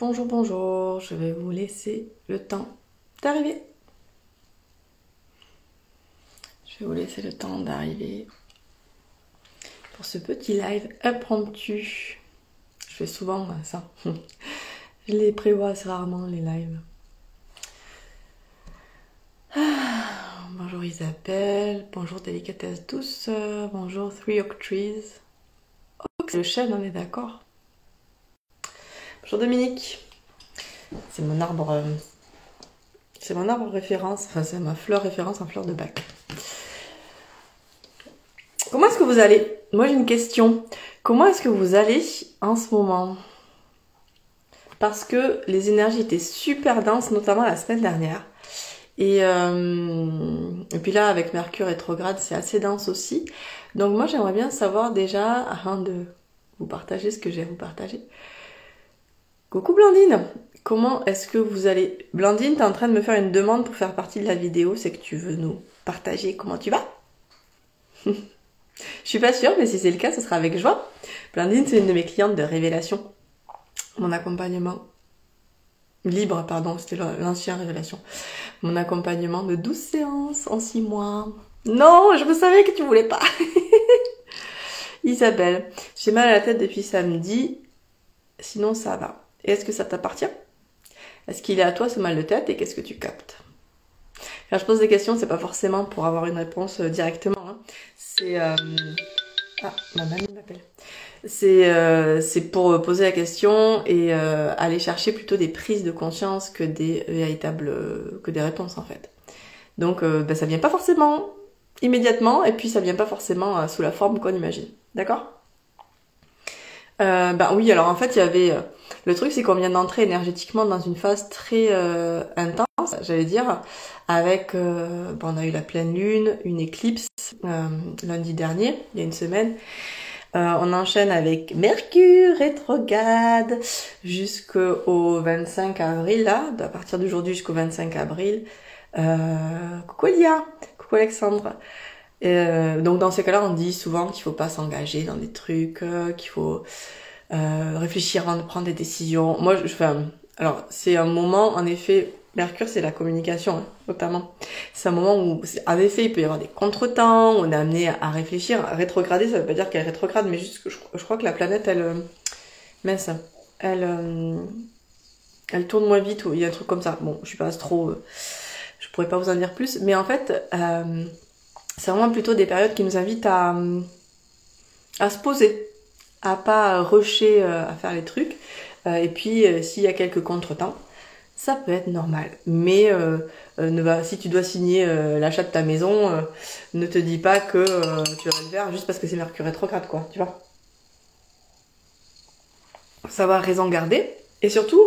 Bonjour, bonjour, je vais vous laisser le temps d'arriver. Je vais vous laisser le temps d'arriver pour ce petit live impromptu. Je fais souvent ça. Je les prévois assez rarement, les lives. Bonjour Isabelle, bonjour Délicatesse Douce, bonjour Three Oak Trees. Oh, c'est le chêne, on est d'accord. Bonjour Dominique. C'est mon arbre référence, enfin c'est ma fleur référence en fleur de bac. Comment est-ce que vous allez? Moi j'ai une question. Comment est-ce que vous allez en ce moment? Parce que les énergies étaient super denses, notamment la semaine dernière. Et puis là, avec Mercure rétrograde, c'est assez dense aussi. Donc moi j'aimerais bien savoir déjà, avant de vous partager ce que j'ai à vous partager. Coucou Blandine! Comment est-ce que vous allez? Blandine, t'es en train de me faire une demande pour faire partie de la vidéo, c'est que tu veux nous partager comment tu vas? Je suis pas sûre, mais si c'est le cas, ce sera avec joie. Blandine, c'est une de mes clientes de révélation. Mon accompagnement libre, pardon, c'était l'ancien révélation. Mon accompagnement de 12 séances en 6 mois. Non, je me savais que tu voulais pas. Isabelle, j'ai mal à la tête depuis samedi, sinon ça va. Et est-ce que ça t'appartient? Est-ce qu'il est à toi ce mal de tête et qu'est-ce que tu captes? Quand je pose des questions, c'est pas forcément pour avoir une réponse directement. Hein. C'est... Ah, ma mamie m'appelle. C'est pour poser la question et aller chercher plutôt des prises de conscience que des véritables... que des réponses en fait. Donc ça vient pas forcément immédiatement et puis ça vient pas forcément sous la forme qu'on imagine. D'accord? Oui, alors en fait il y avait... le truc c'est qu'on vient d'entrer énergétiquement dans une phase très intense, j'allais dire, avec... on a eu la pleine lune, une éclipse lundi dernier, il y a une semaine. On enchaîne avec Mercure rétrograde jusqu'au 25 avril, là, à partir d'aujourd'hui jusqu'au 25 avril. Coucou Elia, coucou Alexandre. Donc dans ces cas-là, on dit souvent qu'il faut pas s'engager dans des trucs, qu'il faut réfléchir avant de prendre des décisions. Moi, alors c'est un moment, en effet, Mercure c'est la communication, hein, notamment. C'est un moment où, en effet, il peut y avoir des contretemps, on est amené à réfléchir. Rétrograder, ça veut pas dire qu'elle rétrograde, mais juste que je crois que la planète, mince, elle tourne moins vite, ou il y a un truc comme ça. Bon, je suis pas astro, je pourrais pas vous en dire plus, mais en fait, c'est vraiment plutôt des périodes qui nous invitent à se poser, à pas rusher à faire les trucs. Et puis, s'il y a quelques contretemps, ça peut être normal. Mais si tu dois signer l'achat de ta maison, ne te dis pas que tu vas le faire juste parce que c'est Mercure rétrograde, quoi, tu vois. Savoir raison garder. Et surtout,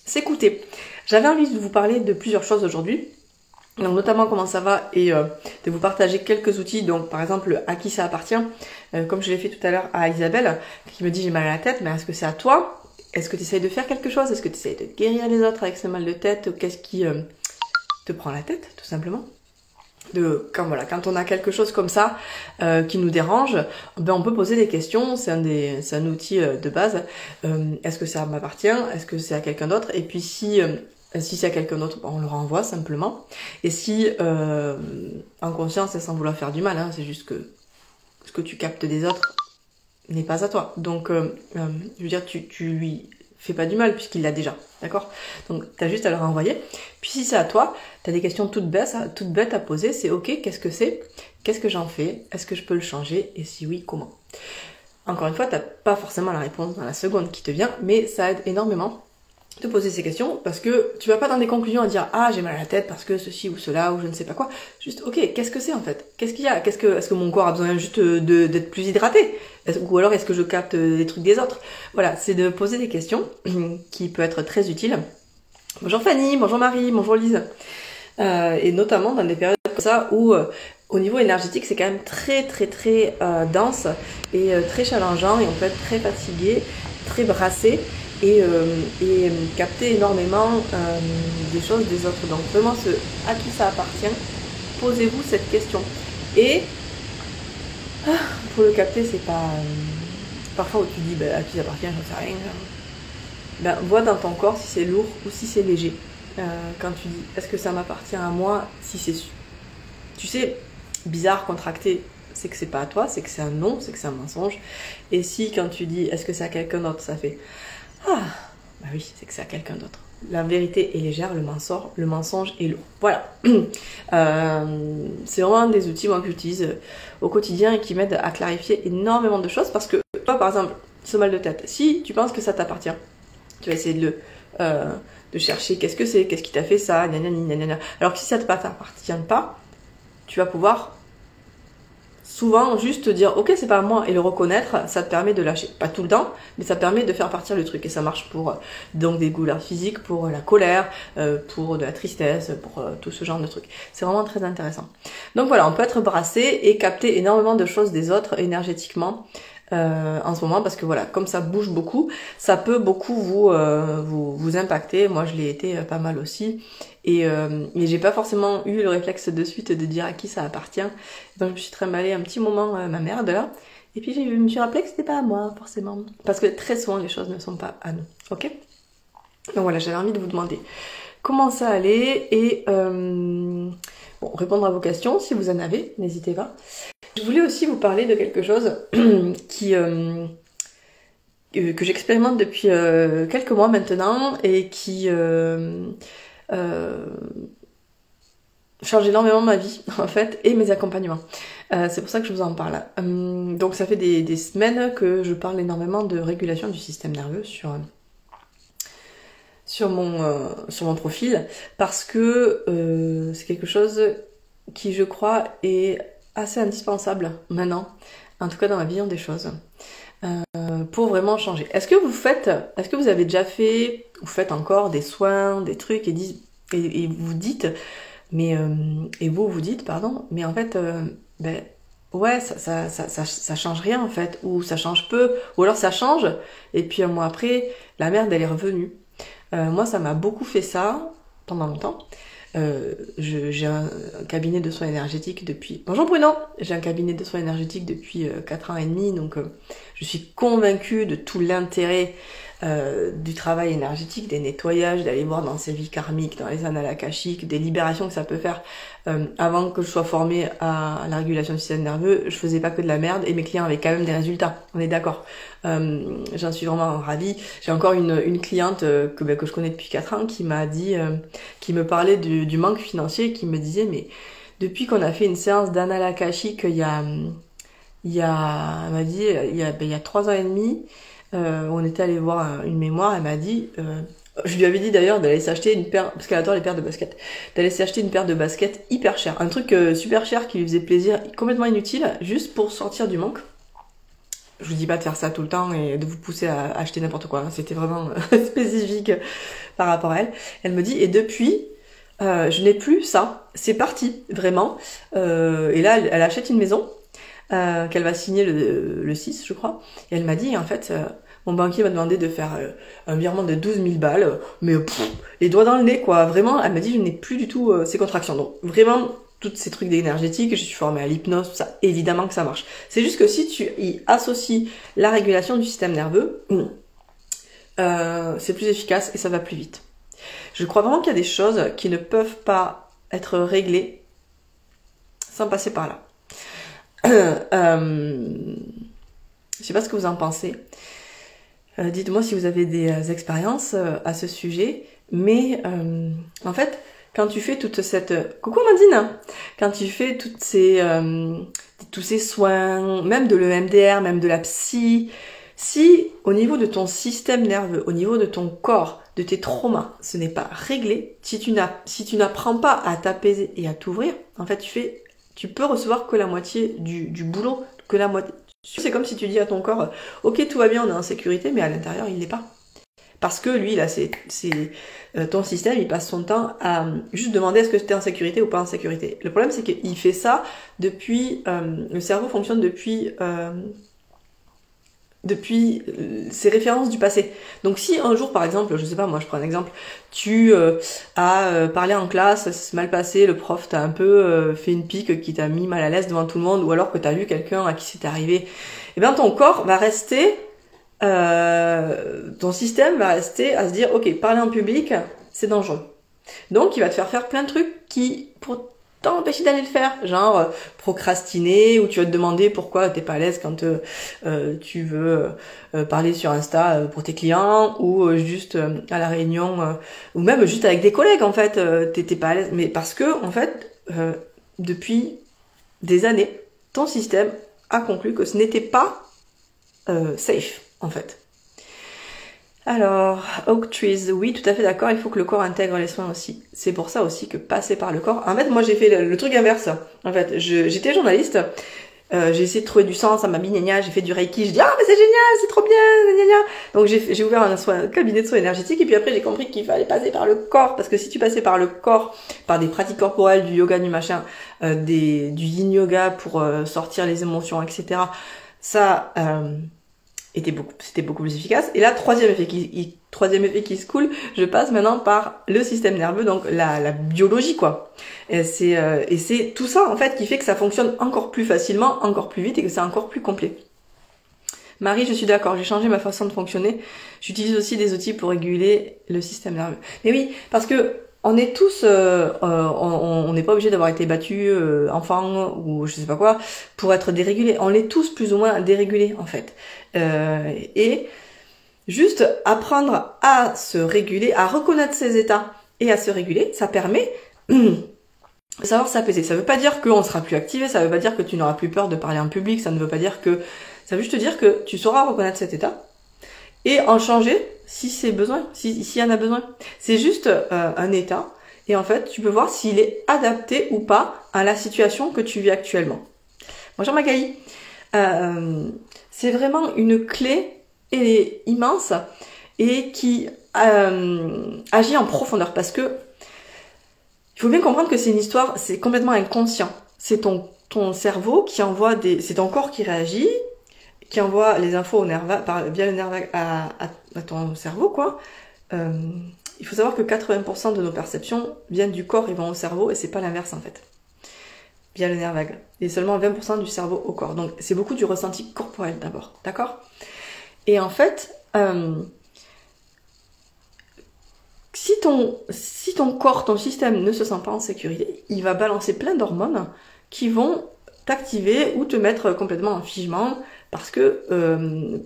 s'écouter. J'avais envie de vous parler de plusieurs choses aujourd'hui. Donc notamment comment ça va et de vous partager quelques outils. Donc par exemple à qui ça appartient, comme je l'ai fait tout à l'heure à Isabelle qui me dit j'ai mal à la tête, mais est-ce que c'est à toi? Est-ce que tu essayes de faire quelque chose? Est-ce que tu essayes de guérir les autres avec ce mal de tête? Qu'est-ce qui te prend la tête tout simplement? Quand on a quelque chose comme ça qui nous dérange, ben on peut poser des questions, c'est un outil de base. Est-ce que ça m'appartient? Est-ce que c'est à quelqu'un d'autre? Et puis si c'est à quelqu'un d'autre, on le renvoie simplement. Et si, en conscience et sans vouloir faire du mal, hein, c'est juste que ce que tu captes des autres n'est pas à toi. Donc, je veux dire, tu lui fais pas du mal puisqu'il l'a déjà, d'accord? Donc, t'as juste à le renvoyer. Puis si c'est à toi, t'as des questions toutes bêtes à poser. C'est ok, qu'est-ce que c'est? Qu'est-ce que j'en fais? Est-ce que je peux le changer? Et si oui, comment? Encore une fois, t'as pas forcément la réponse dans la seconde qui te vient, mais ça aide énormément de poser ces questions parce que tu vas pas dans des conclusions à dire ah j'ai mal à la tête parce que ceci ou cela ou je ne sais pas quoi. Juste ok, qu'est-ce que c'est en fait? Qu'est-ce qu'il y a? Est-ce que mon corps a besoin juste d'être plus hydraté? Ou alors est-ce que je capte des trucs des autres? Voilà, c'est de poser des questions qui peut être très utile. Bonjour Fanny, bonjour Marie, bonjour Lise. Et notamment dans des périodes comme ça où au niveau énergétique c'est quand même très dense et très challengeant et on peut être très fatigué, très brassé. Et capter énormément des choses des autres. Donc vraiment à qui ça appartient, posez-vous cette question. Et pour le capter, c'est pas parfois où tu dis à qui ça appartient, j'en sais rien. ben, vois dans ton corps si c'est lourd ou si c'est léger. Quand tu dis est-ce que ça m'appartient à moi, si c'est, tu sais, bizarre, contracté, c'est que c'est pas à toi, c'est que c'est un non, c'est que c'est un mensonge. Et si quand tu dis est-ce que c'est à quelqu'un d'autre, ça fait ah, bah oui, c'est que c'est à quelqu'un d'autre. La vérité est légère, le mensonge est lourd. Voilà. C'est vraiment des outils moi que j'utilise au quotidien et qui m'aident à clarifier énormément de choses parce que toi par exemple, ce mal de tête, si tu penses que ça t'appartient, tu vas essayer de chercher qu'est-ce que c'est, qu'est-ce qui t'a fait ça, nanana. Alors que si ça ne t'appartient pas, tu vas pouvoir souvent juste dire ok c'est pas moi et le reconnaître, ça te permet de lâcher. Pas tout le temps, mais ça permet de faire partir le truc et ça marche pour donc des douleurs physiques, pour la colère, pour de la tristesse, pour tout ce genre de trucs. C'est vraiment très intéressant. Donc voilà, on peut être brassé et capter énormément de choses des autres énergétiquement. En ce moment parce que voilà comme ça bouge beaucoup ça peut beaucoup vous impacter. Moi je l'ai été pas mal aussi et j'ai pas forcément eu le réflexe de suite de dire à qui ça appartient, donc je me suis trimballée un petit moment ma merde là et puis je me suis rappelé que c'était pas à moi forcément parce que très souvent les choses ne sont pas à nous. Ok, donc voilà, j'avais envie de vous demander comment ça allait et bon, répondre à vos questions si vous en avez, n'hésitez pas. Je voulais aussi vous parler de quelque chose que j'expérimente depuis quelques mois maintenant et qui change énormément ma vie en fait et mes accompagnements. C'est pour ça que je vous en parle. Donc ça fait des semaines que je parle énormément de régulation du système nerveux sur mon profil parce que c'est quelque chose qui je crois est assez indispensable maintenant, en tout cas dans ma vision des choses, pour vraiment changer. Est-ce que vous avez déjà fait, ou faites encore des soins, des trucs et vous dites, mais et vous dites pardon, mais en fait ben ouais ça change rien en fait, ou ça change peu, ou alors ça change et puis un mois après la merde elle est revenue. Moi ça m'a beaucoup fait ça pendant longtemps. J'ai un cabinet de soins énergétiques depuis... Bonjour Bruno. J'ai un cabinet de soins énergétiques depuis 4 ans et demi, donc je suis convaincue de tout l'intérêt du travail énergétique, des nettoyages, d'aller voir dans ces vies karmiques, dans les annales akashiques, des libérations que ça peut faire. Avant que je sois formée à la régulation du système nerveux, je faisais pas que de la merde et mes clients avaient quand même des résultats, on est d'accord. J'en suis vraiment ravie. J'ai encore une cliente que je connais depuis 4 ans qui m'a dit, qui me parlait du manque financier, qui me disait mais depuis qu'on a fait une séance d'annales akashiques elle m'a dit il y a 3 ans et demi, on était allé voir une mémoire, elle m'a dit je lui avais dit d'ailleurs d'aller s'acheter une paire, parce qu'elle adore les paires de baskets, d'aller s'acheter une paire de baskets hyper chère, un truc super cher qui lui faisait plaisir, complètement inutile, juste pour sortir du manque. Je vous dis pas de faire ça tout le temps et de vous pousser à acheter n'importe quoi, c'était vraiment spécifique par rapport à elle. Elle me dit, et depuis, je n'ai plus ça, c'est parti, vraiment. Et là, elle achète une maison qu'elle va signer le 6, je crois. Et elle m'a dit, en fait... mon banquier m'a demandé de faire un virement de 12 000 balles, mais les doigts dans le nez, quoi. Vraiment, elle m'a dit, je n'ai plus du tout ces contractions. Donc, vraiment, tous ces trucs d'énergétique, je suis formée à l'hypnose, tout ça, évidemment que ça marche. C'est juste que si tu y associes la régulation du système nerveux, c'est plus efficace et ça va plus vite. Je crois vraiment qu'il y a des choses qui ne peuvent pas être réglées sans passer par là. Je sais pas ce que vous en pensez. Dites-moi si vous avez des expériences à ce sujet, mais en fait, quand tu fais toute cette... Coucou Amandine. Quand tu fais tous ces soins, même de l'EMDR, même de la psy, si au niveau de ton système nerveux, au niveau de ton corps, de tes traumas, ce n'est pas réglé, si tu n'apprends pas à t'apaiser et à t'ouvrir, en fait, tu peux recevoir que la moitié du boulot, que la moitié... C'est comme si tu dis à ton corps, ok tout va bien, on est en sécurité, mais à l'intérieur il l'est pas. Parce que lui, là, ton système, il passe son temps à juste demander est-ce que tu es en sécurité ou pas en sécurité. Le problème c'est qu'il fait ça depuis, le cerveau fonctionne depuis ses références du passé. Donc si un jour par exemple, je sais pas, moi je prends un exemple, tu as parlé en classe, ça s'est mal passé, le prof t'a un peu fait une pique qui t'a mis mal à l'aise devant tout le monde, ou alors que t'as vu quelqu'un à qui c'est arrivé, et bien ton corps va rester ton système va rester à se dire, ok, parler en public, c'est dangereux. Donc, il va te faire plein de trucs qui, pour t'empêcher d'aller le faire, genre procrastiner, ou tu vas te demander pourquoi t'es pas à l'aise quand tu veux parler sur Insta pour tes clients, ou juste à la réunion, ou même juste avec des collègues, en fait, t'es pas à l'aise. Mais parce que, en fait, depuis des années, ton système a conclu que ce n'était pas safe, en fait. Alors, Oak Trees, oui, tout à fait d'accord, il faut que le corps intègre les soins aussi. C'est pour ça aussi que passer par le corps... En fait, moi, j'ai fait le truc inverse. En fait, j'étais journaliste, j'ai essayé de trouver du sens à ma vie, j'ai fait du Reiki, je dis « Ah, mais c'est génial, c'est trop bien, gna gna. » Donc, j'ai ouvert un cabinet de soins énergétiques, et puis après, j'ai compris qu'il fallait passer par le corps, parce que si tu passais par le corps, par des pratiques corporelles, du yoga, du machin, du yin yoga pour sortir les émotions, etc., ça... c'était beaucoup plus efficace. Et là, troisième effet qui se coule, je passe maintenant par le système nerveux, donc la biologie, quoi. Et c'est tout ça, en fait, qui fait que ça fonctionne encore plus facilement, encore plus vite, et que c'est encore plus complet. Marie, je suis d'accord, j'ai changé ma façon de fonctionner. J'utilise aussi des outils pour réguler le système nerveux. Mais oui, parce que on est tous, on n'est pas obligé d'avoir été battu enfant ou je sais pas quoi pour être dérégulé. On est tous plus ou moins dérégulés, en fait. Et juste apprendre à se réguler, à reconnaître ses états et à se réguler, ça permet de savoir s'apaiser. Ça veut pas dire qu'on sera plus activé, ça veut pas dire que tu n'auras plus peur de parler en public, ça ne veut pas dire que... Ça veut juste dire que tu sauras reconnaître cet état et en changer si c'est besoin, s'il y en a besoin. C'est juste un état et en fait, tu peux voir s'il est adapté ou pas à la situation que tu vis actuellement. Bonjour Magali. C'est vraiment une clé immense et qui agit en profondeur parce que il faut bien comprendre que c'est une histoire, c'est complètement inconscient. C'est ton cerveau qui envoie c'est ton corps qui réagit, qui envoie les infos via le nerf vague à ton cerveau, quoi. Il faut savoir que 80% de nos perceptions viennent du corps et vont au cerveau et c'est pas l'inverse, en fait. Via le nerf vague. Et seulement 20% du cerveau au corps. Donc, c'est beaucoup du ressenti corporel d'abord. D'accord ? Et en fait, si ton corps, ton système ne se sent pas en sécurité, il va balancer plein d'hormones qui vont t'activer ou te mettre complètement en figement parce que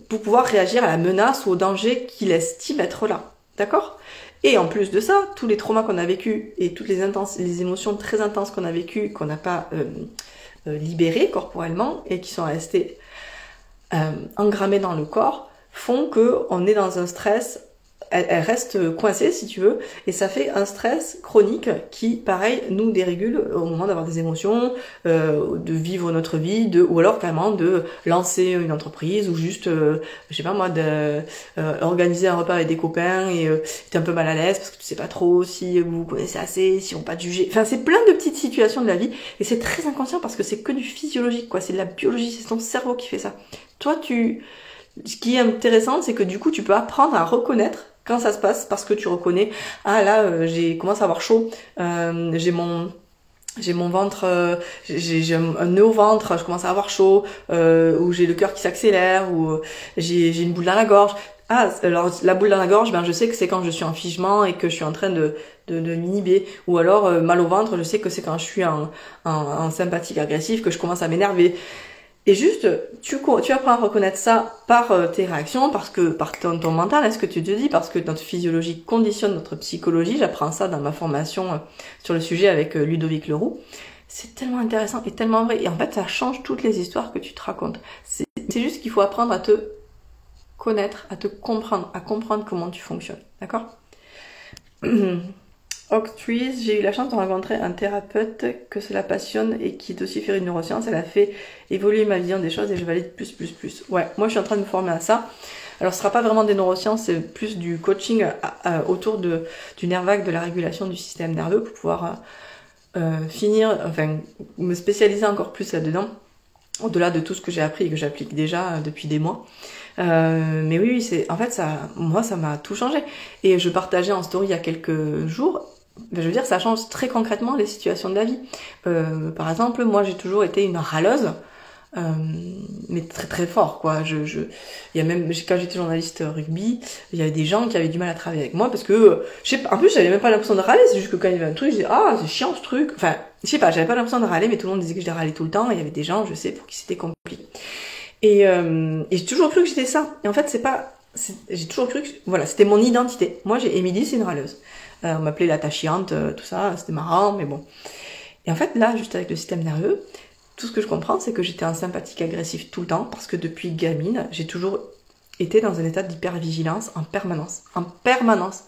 pour pouvoir réagir à la menace ou au danger qu'il estime être là. D'accord ? Et en plus de ça, tous les traumas qu'on a vécus et toutes les émotions très intenses qu'on a vécues, qu'on n'a pas libérées corporellement et qui sont restées engrammées dans le corps, font qu'on est dans un stress, elle reste coincée si tu veux, et ça fait un stress chronique qui, pareil, nous dérégule au moment d'avoir des émotions, de vivre notre vie, ou alors carrément de lancer une entreprise, ou juste, je sais pas moi, organiser un repas avec des copains et t'es un peu mal à l'aise parce que tu sais pas trop si vous vous connaissez assez, si on va pas te juger. Enfin, c'est plein de petites situations de la vie, et c'est très inconscient parce que c'est que du physiologique, quoi. C'est de la biologie, c'est ton cerveau qui fait ça. Toi, ce qui est intéressant, c'est que du coup, tu peux apprendre à reconnaître quand ça se passe, parce que tu reconnais, ah là, j'ai commencé à avoir chaud, j'ai mon ventre, j'ai un nœud au ventre, je commence à avoir chaud, ou j'ai le cœur qui s'accélère, ou j'ai une boule dans la gorge. Ah, alors la boule dans la gorge, ben je sais que c'est quand je suis en figement et que je suis en train de m'inhiber. Ou alors mal au ventre, je sais que c'est quand je suis en sympathique agressif, que je commence à m'énerver. Et juste, tu apprends à reconnaître ça par tes réactions, parce que par ton mental, est-ce que tu te dis, parce que notre physiologie conditionne notre psychologie. J'apprends ça dans ma formation sur le sujet avec Ludovic Leroux. C'est tellement intéressant et tellement vrai. Et en fait, ça change toutes les histoires que tu te racontes. C'est juste qu'il faut apprendre à te connaître, à te comprendre, à comprendre comment tu fonctionnes. D'accord ? Oak Trees, j'ai eu la chance de rencontrer un thérapeute que cela passionne et qui est aussi fait une neuroscience. Elle a fait évoluer ma vision des choses et je valide plus. Ouais, moi je suis en train de me former à ça. Alors ce sera pas vraiment des neurosciences, c'est plus du coaching autour du nerf vague, de la régulation du système nerveux pour pouvoir me spécialiser encore plus là-dedans, au-delà de tout ce que j'ai appris et que j'applique déjà depuis des mois. Mais oui, en fait, moi, ça m'a tout changé. Et je partageais en story il y a quelques jours. Je veux dire, ça change très concrètement les situations de la vie. Par exemple, moi, j'ai toujours été une râleuse. mais très très fort quoi. Il y a même quand j'étais journaliste rugby, il y avait des gens qui avaient du mal à travailler avec moi parce que je sais pas, en plus j'avais même pas l'impression de râler, c'est juste que quand il y avait un truc, je disais ah c'est chiant ce truc. Enfin, je sais pas, j'avais pas l'impression de râler, mais tout le monde disait que je râlais tout le temps et il y avait des gens, je sais, pour qui c'était compliqué. Et j'ai toujours cru que j'étais ça. Et en fait j'ai toujours cru que voilà, c'était mon identité. Moi j'ai Émilie, c'est une râleuse. On m'appelait la tâchiante, tout ça, c'était marrant, mais bon. Et en fait là, juste avec le système nerveux, tout ce que je comprends, c'est que j'étais un sympathique agressif tout le temps, parce que depuis gamine, j'ai toujours été dans un état d'hypervigilance en permanence,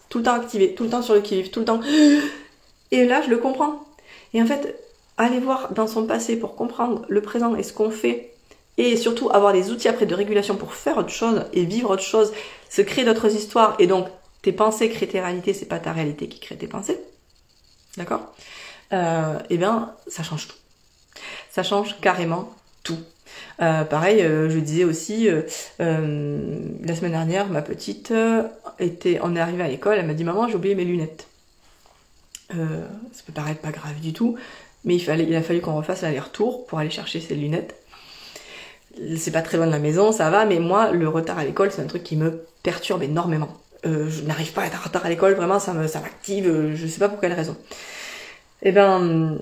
tout le temps activé, tout le temps sur le qui-vive, tout le temps. Et là, je le comprends. Et en fait, aller voir dans son passé pour comprendre le présent et ce qu'on fait, et surtout avoir des outils après de régulation pour faire autre chose et vivre autre chose, se créer d'autres histoires, et donc tes pensées créent tes réalités, c'est pas ta réalité qui crée tes pensées. D'accord ? Eh bien, ça change tout. Ça change carrément tout. Pareil, je disais aussi, la semaine dernière, ma petite on est arrivé à l'école, elle m'a dit maman, j'ai oublié mes lunettes. Ça peut paraître pas grave du tout, mais il a fallu qu'on refasse l'aller-retour pour aller chercher ses lunettes. C'est pas très loin de la maison, ça va, mais moi, le retard à l'école, c'est un truc qui me perturbe énormément. Je n'arrive pas à être en retard à l'école, vraiment, ça m'active, je sais pas pour quelle raison. Eh ben,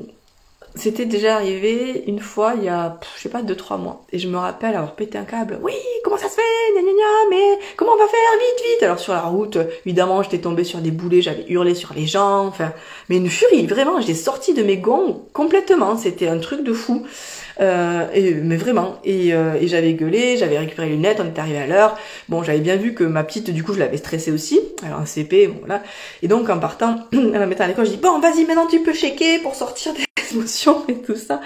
c'était déjà arrivé une fois il y a, je sais pas, 2-3 mois. Et je me rappelle avoir pété un câble. Oui, comment ça se fait? Gna gna gna, mais comment on va faire? Vite, vite! Alors sur la route, évidemment, j'étais tombée sur des boulets, j'avais hurlé sur les gens, enfin, mais une furie, vraiment, j'étais sortie de mes gonds complètement. C'était un truc de fou. Mais vraiment. Et j'avais gueulé, j'avais récupéré les lunettes, on était arrivé à l'heure. Bon, j'avais bien vu que ma petite, du coup, je l'avais stressée aussi. Alors un CP, bon voilà. Et donc en partant, elle m'a mis à l'école, je dis bon, vas-y, maintenant tu peux shaker pour sortir des émotions et tout ça.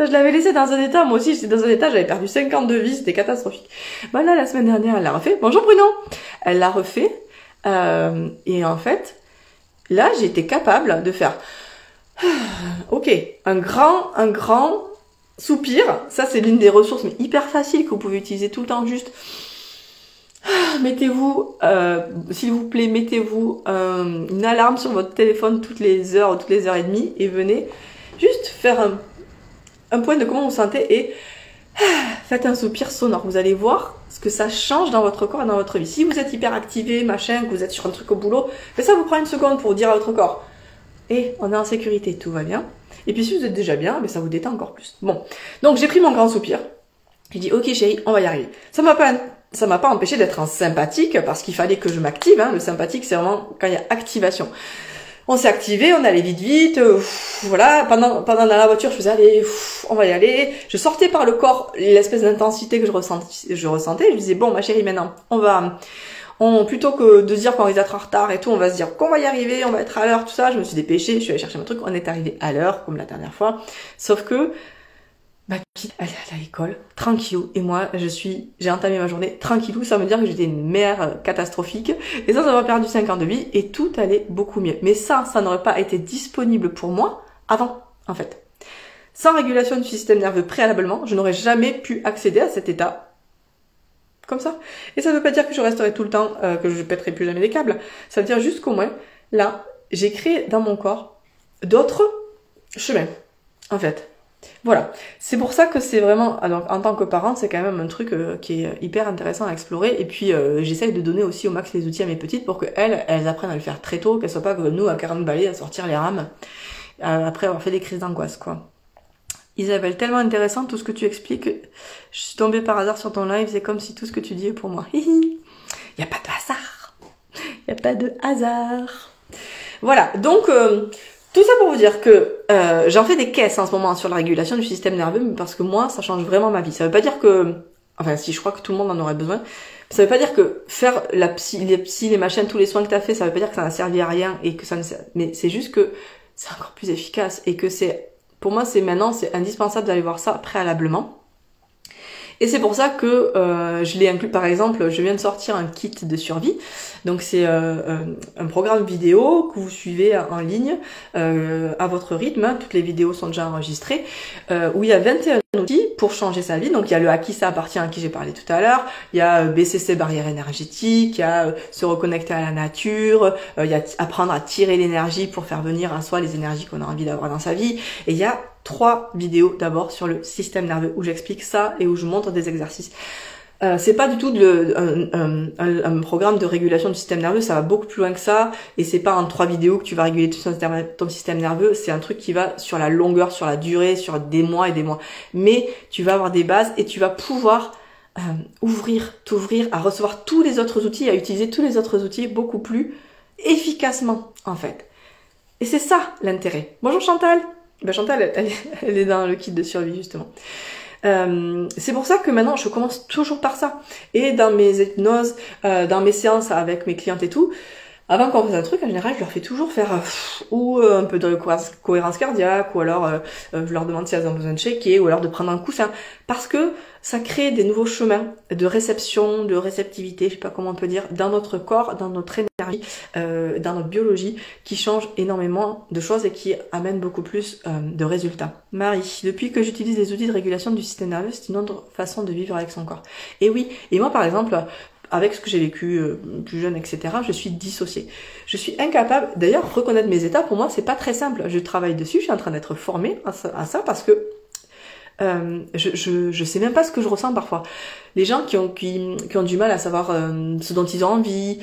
Je l'avais laissé dans un état, moi aussi j'étais dans un état, j'avais perdu 50 de vie, c'était catastrophique. Bah là, la semaine dernière, elle l'a refait. Bonjour Bruno. Elle l'a refait. Et en fait, là, j'étais capable de faire ok, un grand soupir. Ça, c'est l'une des ressources, mais hyper facile que vous pouvez utiliser tout le temps. Juste, mettez-vous, s'il vous plaît, mettez-vous une alarme sur votre téléphone toutes les heures et demie et venez juste faire un point de comment vous sentez et faites un soupir sonore. Vous allez voir ce que ça change dans votre corps et dans votre vie. Si vous êtes hyper activé, machin, que vous êtes sur un truc au boulot, mais ça vous prend une seconde pour dire à votre corps et on est en sécurité, tout va bien. Et puis si vous êtes déjà bien, mais ça vous détend encore plus. Bon, donc j'ai pris mon grand soupir. J'ai dit ok chérie, on va y arriver. Ça m'a pas empêché d'être en sympathique parce qu'il fallait que je m'active. Hein. Le sympathique, c'est vraiment quand il y a activation. On s'est activé, on allait vite, voilà. Pendant dans la voiture, je faisais allez, on va y aller. Je sortais par le corps l'espèce d'intensité que je ressentais. Je disais bon ma chérie, maintenant plutôt que de se dire qu'on risque d'être en retard et tout, on va se dire qu'on va y arriver, on va être à l'heure, tout ça. Je me suis dépêchée, je suis allée chercher mon truc, on est arrivé à l'heure, comme la dernière fois. Sauf que ma petite, elle est à l'école, tranquillou, et moi, j'ai entamé ma journée tranquillou, ça veut dire que j'étais une mère catastrophique, et ça m'a perdu 5 ans de vie, et tout allait beaucoup mieux. Mais ça n'aurait pas été disponible pour moi avant, en fait. Sans régulation du système nerveux préalablement, je n'aurais jamais pu accéder à cet état comme ça. Et ça ne veut pas dire que je resterai tout le temps, que je pèterai plus jamais les câbles. Ça veut dire juste qu'au moins, là, j'ai créé dans mon corps d'autres chemins, en fait. Voilà. C'est pour ça que c'est vraiment, alors, en tant que parent, c'est quand même un truc qui est hyper intéressant à explorer. Et puis, j'essaye de donner aussi au max les outils à mes petites pour qu'elles apprennent à le faire très tôt, qu'elles soient pas comme nous à 40 balais à sortir les rames, après avoir fait des crises d'angoisse, quoi. Isabelle, tellement intéressant tout ce que tu expliques. Je suis tombée par hasard sur ton live, c'est comme si tout ce que tu dis est pour moi. Il n'y a pas de hasard. Il n'y a pas de hasard. Voilà, donc tout ça pour vous dire que j'en fais des caisses en ce moment sur la régulation du système nerveux parce que moi, ça change vraiment ma vie. Ça veut pas dire que... Enfin, si, je crois que tout le monde en aurait besoin. Ça veut pas dire que faire la psy, les machins, tous les soins que tu as fait, ça veut pas dire que ça n'a servi à rien et que ça ne... Mais c'est juste que c'est encore plus efficace et que c'est... Pour moi, c'est indispensable d'aller voir ça préalablement. Et c'est pour ça que je l'ai inclus, par exemple, je viens de sortir un kit de survie. Donc c'est un programme vidéo que vous suivez en ligne à votre rythme. Toutes les vidéos sont déjà enregistrées, où il y a 21 outil pour changer sa vie. Donc il y a le à qui ça appartient, à qui j'ai parlé tout à l'heure, il y a BCC, barrière énergétique, il y a se reconnecter à la nature, il y a apprendre à tirer l'énergie pour faire venir à soi les énergies qu'on a envie d'avoir dans sa vie. Et il y a 3 vidéos d'abord sur le système nerveux où j'explique ça et où je montre des exercices. C'est pas du tout un programme de régulation du système nerveux, ça va beaucoup plus loin que ça, et c'est pas en 3 vidéos que tu vas réguler ton système nerveux, c'est un truc qui va sur la longueur, sur la durée, sur des mois et des mois. Mais tu vas avoir des bases et tu vas pouvoir t'ouvrir à recevoir tous les autres outils, à utiliser tous les autres outils beaucoup plus efficacement, en fait. Et c'est ça l'intérêt. Bonjour Chantal. Ben Chantal, elle est dans le kit de survie, justement. C'est pour ça que maintenant je commence toujours par ça. Et dans mes hypnoses, dans mes séances avec mes clientes et tout, avant qu'on fasse un truc, en général, je leur fais toujours faire un peu de cohérence cardiaque, ou alors je leur demande si elles ont besoin de shaker, ou alors de prendre un coussin, parce que ça crée des nouveaux chemins de réception, de réceptivité, je sais pas comment on peut dire, dans notre corps, dans notre énergie, dans notre biologie, qui change énormément de choses et qui amène beaucoup plus de résultats. Marie, depuis que j'utilise les outils de régulation du système nerveux, c'est une autre façon de vivre avec son corps. Et oui, et moi par exemple, avec ce que j'ai vécu plus jeune, etc., je suis dissociée. Je suis incapable, d'ailleurs, reconnaître mes états, pour moi, c'est pas très simple. Je travaille dessus, je suis en train d'être formée à ça parce que je sais même pas ce que je ressens parfois. Les gens qui ont du mal à savoir ce dont ils ont envie,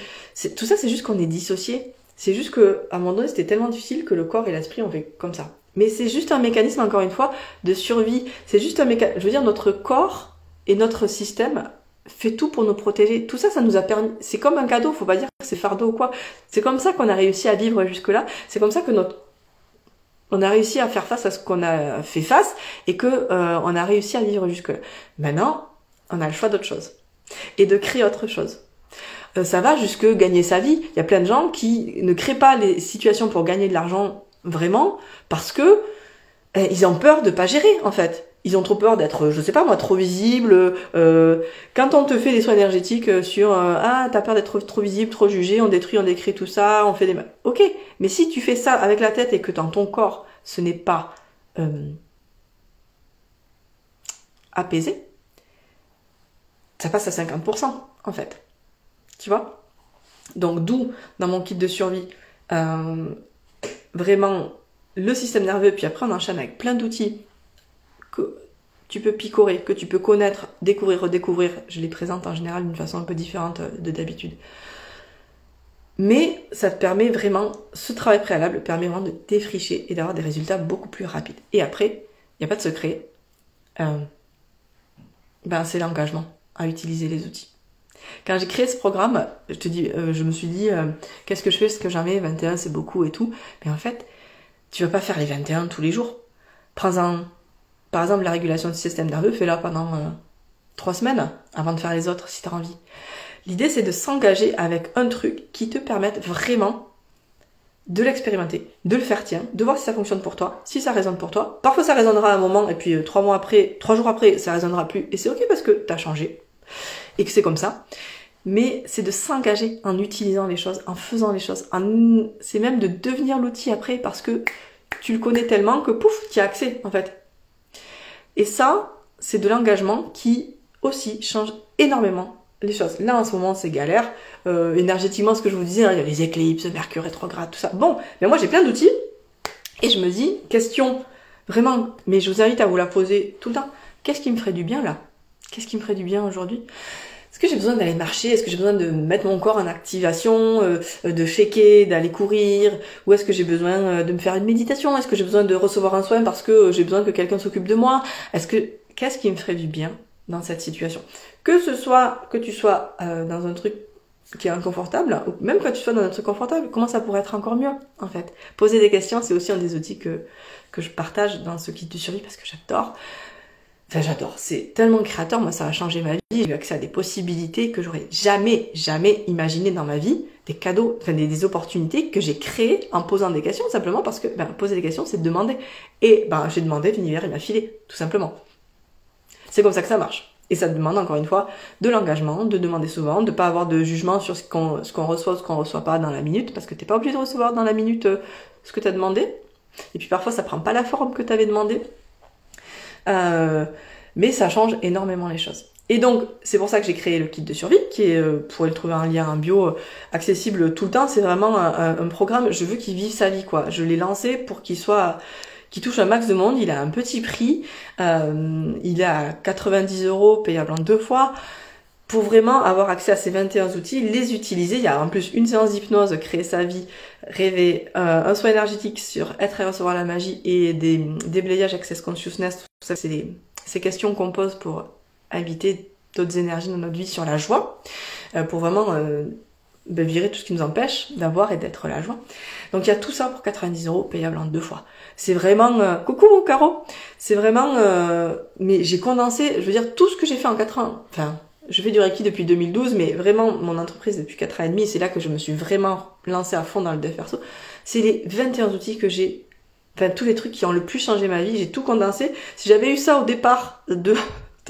tout ça, c'est juste qu'on est dissocié. C'est juste que à un moment donné, c'était tellement difficile que le corps et l'esprit ont fait comme ça. Mais c'est juste un mécanisme, encore une fois, de survie. C'est juste un mécanisme. Je veux dire, notre corps et notre système fait tout pour nous protéger. Tout ça, ça nous a permis. C'est comme un cadeau. Faut pas dire que c'est fardeau ou quoi. C'est comme ça qu'on a réussi à vivre jusque-là. C'est comme ça que on a réussi à faire face à ce qu'on a fait face et que on a réussi à vivre jusque-là. Maintenant, on a le choix d'autre chose et de créer autre chose. Ça va jusque gagner sa vie. Il y a plein de gens qui ne créent pas les situations pour gagner de l'argent vraiment parce que ils ont peur de pas gérer en fait. Ils ont trop peur d'être, je sais pas moi, trop visible. Quand on te fait des soins énergétiques sur t'as peur d'être trop visible, trop jugé, on détruit, on décrit tout ça, on fait des... Ok, mais si tu fais ça avec la tête et que dans ton corps, ce n'est pas apaisé, ça passe à 50% en fait. Tu vois? Donc d'où, dans mon kit de survie, vraiment le système nerveux, puis après on enchaîne avec plein d'outils que tu peux picorer, que tu peux connaître, découvrir, redécouvrir. Je les présente en général d'une façon un peu différente de d'habitude. Mais ça te permet vraiment, ce travail préalable permet vraiment de défricher et d'avoir des résultats beaucoup plus rapides. Et après, il n'y a pas de secret, c'est l'engagement à utiliser les outils. Quand j'ai créé ce programme, je me suis dit, qu'est-ce que je fais? Est-ce que j'en mets 21, c'est beaucoup et tout. Mais en fait, tu vas pas faire les 21 tous les jours. Prends-en, par exemple, la régulation du système nerveux, fais-la pendant 3 semaines avant de faire les autres si tu as envie. L'idée, c'est de s'engager avec un truc qui te permette vraiment de l'expérimenter, de le faire tien, de voir si ça fonctionne pour toi, si ça résonne pour toi. Parfois, ça résonnera à un moment et puis 3 jours après, ça résonnera plus. Et c'est ok parce que tu as changé et que c'est comme ça. Mais c'est de s'engager en utilisant les choses, en faisant les choses. C'est même de devenir l'outil après parce que tu le connais tellement que pouf, tu y as accès en fait. Et ça, c'est de l'engagement qui aussi change énormément les choses. Là, en ce moment, c'est galère. Énergétiquement, ce que je vous disais, il y a les éclipses, Mercure rétrograde, tout ça. Bon, mais moi, j'ai plein d'outils. Et je me dis, question, vraiment, mais je vous invite à vous la poser tout le temps. Qu'est-ce qui me ferait du bien, là? Qu'est-ce qui me ferait du bien aujourd'hui? Est-ce que j'ai besoin d'aller marcher? Est-ce que j'ai besoin de mettre mon corps en activation, de shaker, d'aller courir? Ou est-ce que j'ai besoin de me faire une méditation? Est-ce que j'ai besoin de recevoir un soin parce que j'ai besoin que quelqu'un s'occupe de moi? Qu'est-ce qui me ferait du bien dans cette situation? Que tu sois dans un truc qui est inconfortable, ou même quand tu sois dans un truc confortable, comment ça pourrait être encore mieux, en fait? Poser des questions, c'est aussi un des outils que je partage dans ce kit de survie parce que j'adore. Enfin, j'adore. C'est tellement créateur. Moi, ça a changé ma vie. J'ai eu accès à des possibilités que j'aurais jamais imaginées dans ma vie. Des cadeaux, enfin, des opportunités que j'ai créées en posant des questions, simplement parce que, poser des questions, c'est demander. Et, j'ai demandé, l'univers, il m'a filé, tout simplement. C'est comme ça que ça marche. Et ça demande, encore une fois, de l'engagement, de demander souvent, de pas avoir de jugement sur ce qu'on reçoit ou ce qu'on reçoit pas dans la minute, parce que t'es pas obligé de recevoir dans la minute ce que t'as demandé. Et puis, parfois, ça prend pas la forme que t'avais demandé. mais ça change énormément les choses. Et donc, c'est pour ça que j'ai créé le kit de survie, qui est, vous pourrez le trouver en lien en bio, accessible tout le temps. C'est vraiment un programme, je veux qu'il vive sa vie, quoi. Je l'ai lancé pour qu'il touche un max de monde. Il a un petit prix, il est à 90 €, payable en 2 fois, pour vraiment avoir accès à ces 21 outils, les utiliser. Il y a en plus une séance d'hypnose, créer sa vie, rêver, un soin énergétique sur être et recevoir la magie, et des déblayages Access Consciousness. Tout ça, c'est ces questions qu'on pose pour inviter d'autres énergies dans notre vie sur la joie, pour vraiment virer tout ce qui nous empêche d'avoir et d'être la joie. Donc il y a tout ça pour 90 €, payable en 2 fois. C'est vraiment... coucou mon Caro. C'est vraiment... mais j'ai condensé, je veux dire, tout ce que j'ai fait en 4 ans. Enfin, je fais du Reiki depuis 2012, mais vraiment mon entreprise depuis 4 ans et demi, c'est là que je me suis vraiment lancée à fond dans le dev perso. C'est les 21 outils que j'ai... Enfin, tous les trucs qui ont le plus changé ma vie, j'ai tout condensé. Si j'avais eu ça au départ de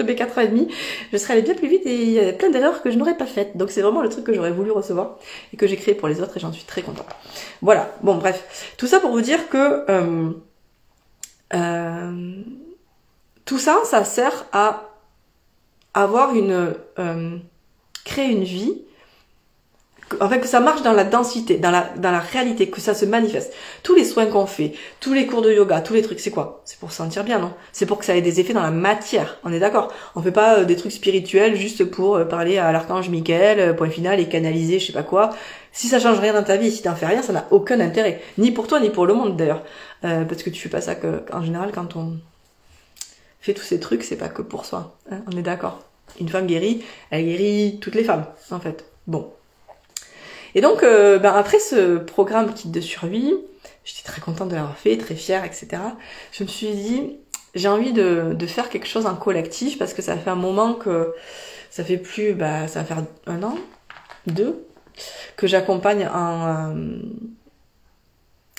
mes 4 ans et demi, je serais allée bien plus vite, et il y a plein d'erreurs que je n'aurais pas faites. Donc c'est vraiment le truc que j'aurais voulu recevoir et que j'ai créé pour les autres, et j'en suis très contente. Voilà, bon bref. Tout ça pour vous dire que tout ça, ça sert à avoir créer une vie, en fait, que ça marche dans la densité, dans la réalité, que ça se manifeste. Tous les soins qu'on fait, tous les cours de yoga, tous les trucs, c'est quoi? C'est pour se sentir bien, non? C'est pour que ça ait des effets dans la matière, on est d'accord? On fait pas des trucs spirituels juste pour parler à l'archange Michael, point final, et canaliser je sais pas quoi. Si ça change rien dans ta vie, si t'en fais rien, ça n'a aucun intérêt. Ni pour toi, ni pour le monde d'ailleurs. Parce que tu fais pas ça en général, quand on fait tous ces trucs, c'est pas que pour soi, hein, on est d'accord? Une femme guérie, elle guérit toutes les femmes, en fait. Bon. Et donc, après ce programme kit de survie, j'étais très contente de l'avoir fait, très fière, etc. Je me suis dit, j'ai envie de faire quelque chose en collectif, parce que ça fait un moment que ça fait plus, ça va faire 1 an, 2, que j'accompagne en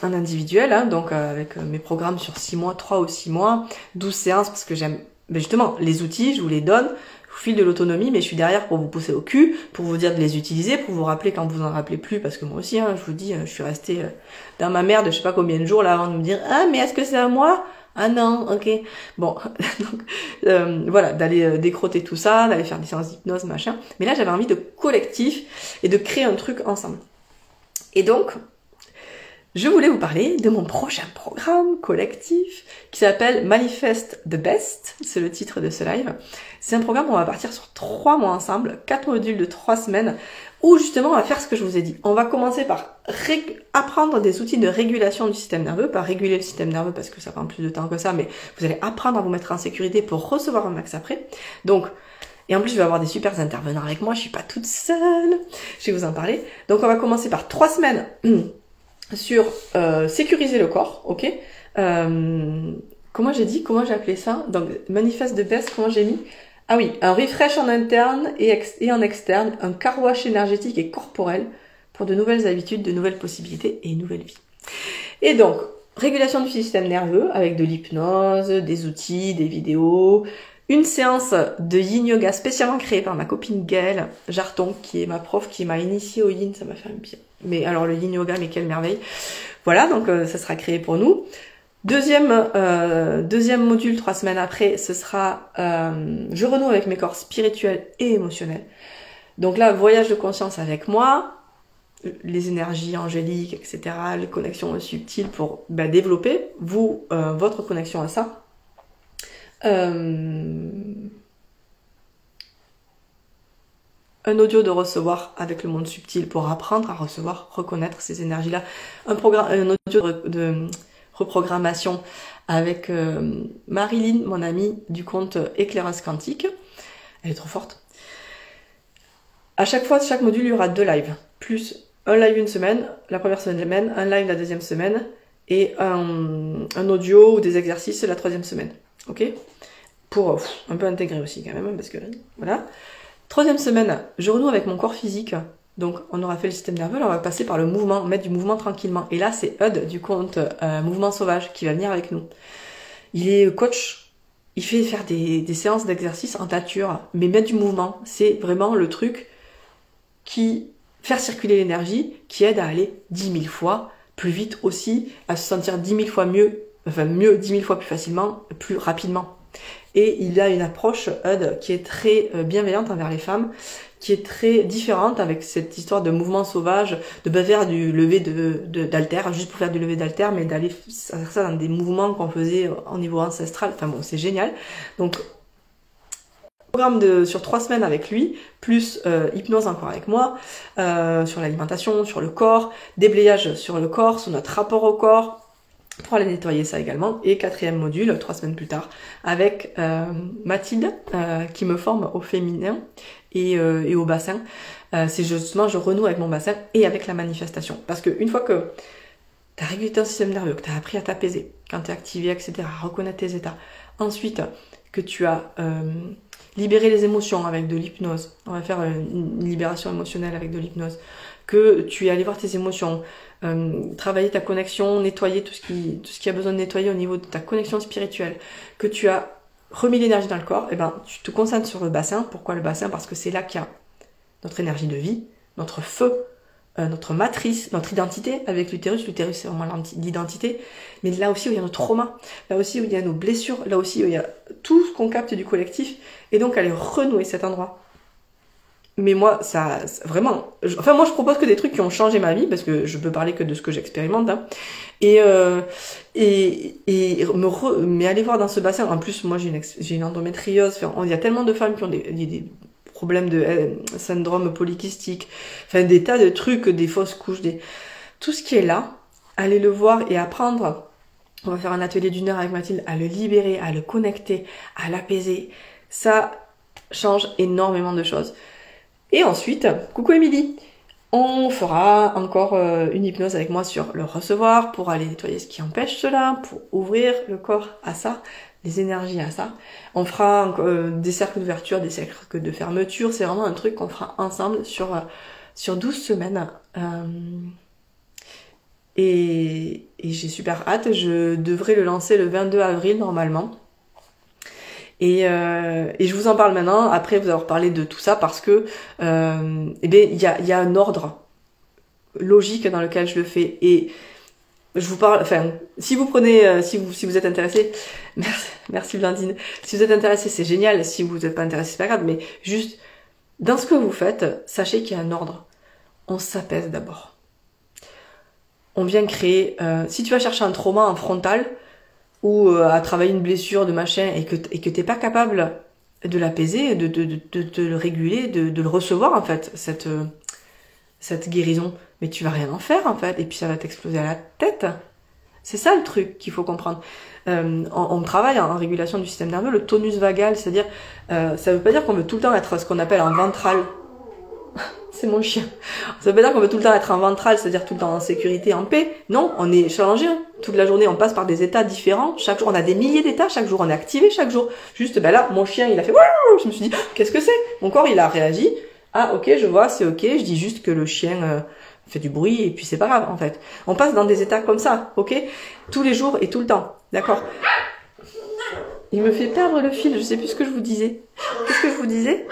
individuel, hein, donc avec mes programmes sur 6 mois, 3 ou 6 mois, 12 séances, parce que j'aime, justement, les outils, je vous les donne, je vous file de l'autonomie, mais je suis derrière pour vous pousser au cul, pour vous dire de les utiliser, pour vous rappeler quand vous en rappelez plus, parce que moi aussi, hein, je vous dis, je suis restée dans ma merde, je sais pas combien de jours là, avant de me dire, ah, mais est-ce que c'est à moi? Ah non, ok. Bon, donc, voilà, d'aller décroter tout ça, d'aller faire des séances d'hypnose, machin. Mais là, j'avais envie de collectif et de créer un truc ensemble. Et donc, je voulais vous parler de mon prochain programme collectif qui s'appelle Manifest the Best, c'est le titre de ce live. C'est un programme où on va partir sur 3 mois ensemble, 4 modules de 3 semaines, où justement on va faire ce que je vous ai dit. On va commencer par apprendre des outils de régulation du système nerveux, pas réguler le système nerveux parce que ça prend plus de temps que ça, mais vous allez apprendre à vous mettre en sécurité pour recevoir un max après. Donc, et en plus je vais avoir des super intervenants avec moi, je suis pas toute seule, je vais vous en parler. Donc on va commencer par 3 semaines sur sécuriser le corps, ok. Comment j'ai appelé ça? Donc Manifest the Best, comment j'ai mis? Ah oui, un refresh en interne et en externe, un car wash énergétique et corporel pour de nouvelles habitudes, de nouvelles possibilités et une nouvelle vie. Et donc, régulation du système nerveux avec de l'hypnose, des outils, des vidéos, une séance de yin yoga spécialement créée par ma copine Gaëlle Jarton, qui est ma prof, qui m'a initiée au yin, ça m'a fait un bien. Mais alors le yin yoga, mais quelle merveille. Voilà, donc ça sera créé pour nous. Deuxième module, 3 semaines après, ce sera je renoue avec mes corps spirituels et émotionnels. Donc là, voyage de conscience avec moi, les énergies angéliques, etc., les connexions subtiles pour développer votre connexion à ça. Un audio de recevoir avec le monde subtil pour apprendre à recevoir, reconnaître ces énergies-là. Un audio de reprogrammation avec Marilyn, mon amie du compte Éclairage Quantique. Elle est trop forte. À chaque module, il y aura 2 lives. Plus un live une semaine, la première semaine, un live la deuxième semaine, et un audio ou des exercices la 3e semaine. Ok? Pour un peu intégrer aussi quand même, parce que voilà. 3e semaine, je renoue avec mon corps physique. Donc, on aura fait le système nerveux, là, on va passer par le mouvement, mettre du mouvement tranquillement. Et là, c'est Hud du compte Mouvement Sauvage qui va venir avec nous. Il est coach, il fait faire des séances d'exercice en nature, mais mettre du mouvement, c'est vraiment le truc qui faire circuler l'énergie, qui aide à aller 10 000 fois plus vite aussi, à se sentir 10 000 fois mieux, enfin mieux 10 000 fois plus facilement, plus rapidement. Et il a une approche, Eud, qui est très bienveillante envers les femmes, qui est très différente avec cette histoire de mouvement sauvage, de faire du lever d'haltère, juste pour faire du lever d'haltère, mais d'aller faire ça dans des mouvements qu'on faisait au niveau ancestral. Enfin bon, c'est génial. Donc, programme sur 3 semaines avec lui, plus hypnose encore avec moi, sur l'alimentation, sur le corps, déblayage sur le corps, sur notre rapport au corps, pour aller nettoyer ça également. Et 4e module, 3 semaines plus tard, avec Mathilde, qui me forme au féminin et au bassin. C'est justement, je renoue avec mon bassin et avec la manifestation. Parce que une fois que tu as régulé ton système nerveux, que tu as appris à t'apaiser, quand tu es activé, etc., à reconnaître tes états, ensuite que tu as libérer les émotions avec de l'hypnose. On va faire une libération émotionnelle avec de l'hypnose. Que tu es allé voir tes émotions, travailler ta connexion, nettoyer tout ce qui a besoin de nettoyer au niveau de ta connexion spirituelle. Que tu as remis l'énergie dans le corps, et ben tu te concentres sur le bassin. Pourquoi le bassin? Parce que c'est là qu'il y a notre énergie de vie, notre feu, notre matrice, notre identité avec l'utérus. L'utérus, c'est vraiment l'identité. Mais là aussi où il y a nos traumas, là aussi où il y a nos blessures, là aussi où il y a tout ce qu'on capte du collectif. Et donc, aller renouer cet endroit. Mais moi, vraiment... moi, je propose que des trucs qui ont changé ma vie, parce que je peux parler que de ce que j'expérimente. Hein. Mais aller voir dans ce bassin... En plus, moi, j'ai une endométriose. Il y a tellement de femmes qui ont des problèmes de syndrome polykystique, enfin des tas de trucs, des fausses couches, tout ce qui est là, allez le voir et apprendre. On va faire un atelier d'1 heure avec Mathilde, à le libérer, à le connecter, à l'apaiser. Ça change énormément de choses. Et ensuite, coucou Émilie, on fera encore une hypnose avec moi sur le recevoir pour aller nettoyer ce qui empêche cela, pour ouvrir le corps à ça, les énergies à ça. On fera des cercles d'ouverture, des cercles de fermeture. C'est vraiment un truc qu'on fera ensemble sur 12 semaines. Et j'ai super hâte. Je devrais le lancer le 22 avril normalement. Et je vous en parle maintenant, après vous avoir parlé de tout ça, parce que il y a un ordre logique dans lequel je le fais. Et je vous parle, enfin, si vous prenez, si vous êtes intéressé, merci Blandine, si vous êtes intéressé, c'est génial, si vous n'êtes pas intéressé, c'est pas grave, mais juste, dans ce que vous faites, sachez qu'il y a un ordre. On s'apaise d'abord. On vient créer, si tu vas chercher un trauma en frontal, ou à travailler une blessure de machin, et que t'es pas capable de l'apaiser, de le réguler, de le recevoir, en fait, cette guérison, mais tu vas rien en faire, en fait, et puis ça va t'exploser à la tête. C'est ça le truc qu'il faut comprendre. On travaille en régulation du système nerveux, le tonus vagal, c'est-à-dire, ça veut pas dire qu'on veut tout le temps être ce qu'on appelle en ventral. C'est mon chien. Ça veut pas dire qu'on veut tout le temps être en ventral, c'est-à-dire tout le temps en sécurité, en paix. Non, on est challengé. Hein. Toute la journée, on passe par des états différents. Chaque jour, on a des milliers d'états. Chaque jour, on est activé. Chaque jour, juste, ben là, mon chien, il a fait. Je me suis dit, qu'est-ce que c'est? Mon corps, il a réagi. Ah, ok, je vois, c'est ok. Je dis juste que le chien fait du bruit et puis c'est pas grave, en fait. On passe dans des états comme ça, ok? Tous les jours et tout le temps, d'accord? Il me fait perdre le fil. Je sais plus ce que je vous disais. Qu'est-ce que je vous disais?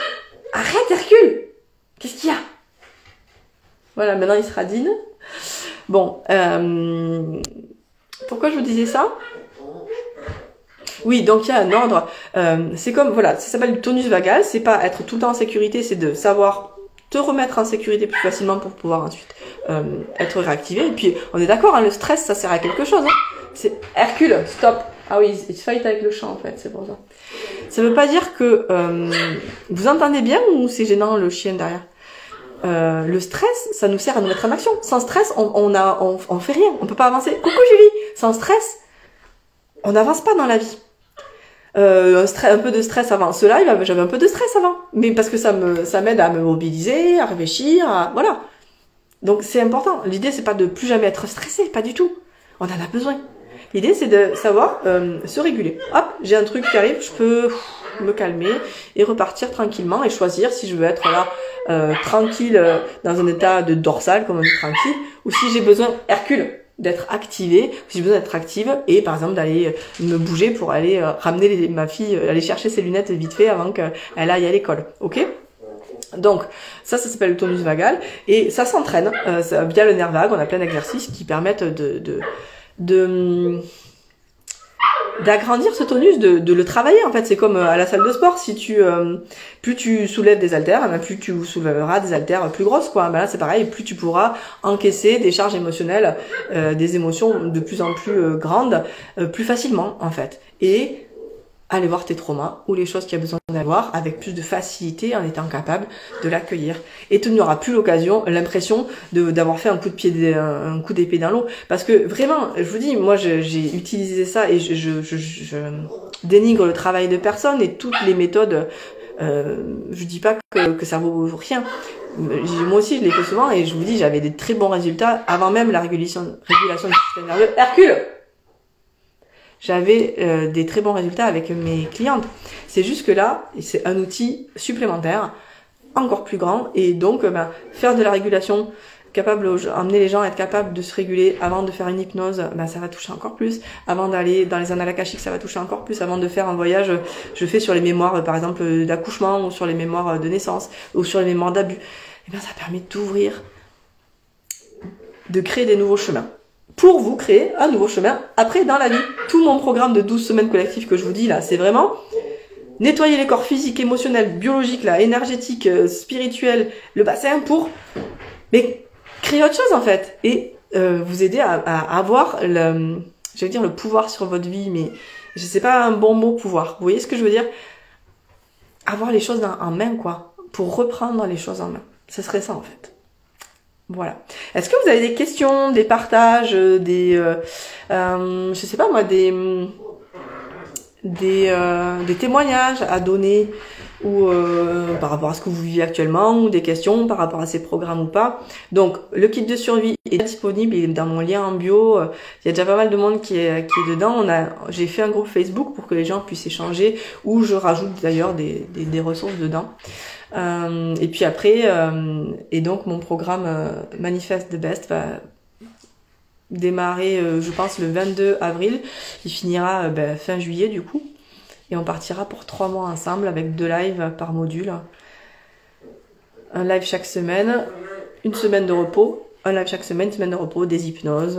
Arrête, Hercule! Qu'est-ce qu'il y a? Voilà, maintenant il se radine. Bon, pourquoi je vous disais ça? Oui, donc il y a un ordre. C'est comme, voilà, ça s'appelle le tonus vagal. C'est pas être tout le temps en sécurité, c'est de savoir te remettre en sécurité plus facilement pour pouvoir ensuite être réactivé. Et puis, on est d'accord, hein, le stress, ça sert à quelque chose. Hein. C'est Hercule, stop. Ah oui, il se fight avec le chat en fait, c'est pour ça. Ça veut pas dire que vous entendez bien ou c'est gênant le chien derrière? Le stress, ça nous sert à nous mettre en action. Sans stress, on fait rien, on peut pas avancer. Coucou Julie, sans stress, on n'avance pas dans la vie. Un peu de stress avant. Ce live, j'avais un peu de stress avant, mais parce que ça m'aide à me mobiliser, à réfléchir, voilà. Donc c'est important. L'idée c'est pas de plus jamais être stressé, pas du tout. On en a besoin. L'idée c'est de savoir se réguler. Hop, j'ai un truc qui arrive, je peux me calmer et repartir tranquillement et choisir si je veux être là tranquille dans un état de dorsal comme on dit tranquille, ou si j'ai besoin Hercule d'être activée, si j'ai besoin d'être active et par exemple d'aller me bouger pour aller ramener ma fille, aller chercher ses lunettes vite fait avant qu'elle aille à l'école, ok? Donc ça s'appelle le tonus vagal et ça s'entraîne via le nerf vague. On a plein d'exercices qui permettent d'agrandir ce tonus, de le travailler en fait. C'est comme à la salle de sport, si tu plus tu soulèves des haltères, ben, plus tu soulèveras des haltères plus grosses quoi. Ben là c'est pareil, plus tu pourras encaisser des charges émotionnelles, des émotions de plus en plus grandes, plus facilement en fait. Et aller voir tes traumas ou les choses qu'il y a besoin d'avoir avec plus de facilité en étant capable de l'accueillir. Et tu n'auras plus l'impression d'avoir fait un coup de pied, un coup d'épée dans l'eau. Parce que vraiment, je vous dis, moi j'ai utilisé ça et je dénigre le travail de personne et toutes les méthodes. Je dis pas que ça vaut rien. Moi aussi je l'ai fait souvent et je vous dis j'avais des très bons résultats avant même la régulation du système nerveux. Hercule! J'avais des très bons résultats avec mes clientes. C'est juste que là, c'est un outil supplémentaire, encore plus grand, et donc faire de la régulation, emmener les gens à être capables de se réguler avant de faire une hypnose, ça va toucher encore plus. Avant d'aller dans les annales akashiques, ça va toucher encore plus. Avant de faire un voyage, je fais sur les mémoires, par exemple, d'accouchement, ou sur les mémoires de naissance, ou sur les mémoires d'abus. Et ça permet d'ouvrir, de créer des nouveaux chemins. Pour vous créer un nouveau chemin après dans la vie. Tout mon programme de 12 semaines collectives que je vous dis là, c'est vraiment nettoyer les corps physiques, émotionnels, biologiques, là, énergétiques, spirituels, le bassin pour créer autre chose en fait. Et vous aider à avoir le pouvoir sur votre vie, mais je sais pas un bon mot pouvoir. Vous voyez ce que je veux dire? Avoir les choses en main quoi, pour reprendre les choses en main. Ce serait ça en fait. Voilà. Est-ce que vous avez des questions, des partages, je sais pas moi, des témoignages à donner ou par rapport à ce que vous vivez actuellement ou des questions par rapport à ces programmes ou pas. Donc le kit de survie est disponible, il est dans mon lien en bio. Il y a déjà pas mal de monde qui est dedans. J'ai fait un groupe Facebook pour que les gens puissent échanger où je rajoute d'ailleurs des ressources dedans. Et puis après, et donc mon programme Manifest the Best va démarrer, je pense, le 22 avril. Il finira fin juillet du coup. Et on partira pour 3 mois ensemble avec 2 lives par module. Un live chaque semaine, une semaine de repos. Un live chaque semaine, une semaine de repos, des hypnoses,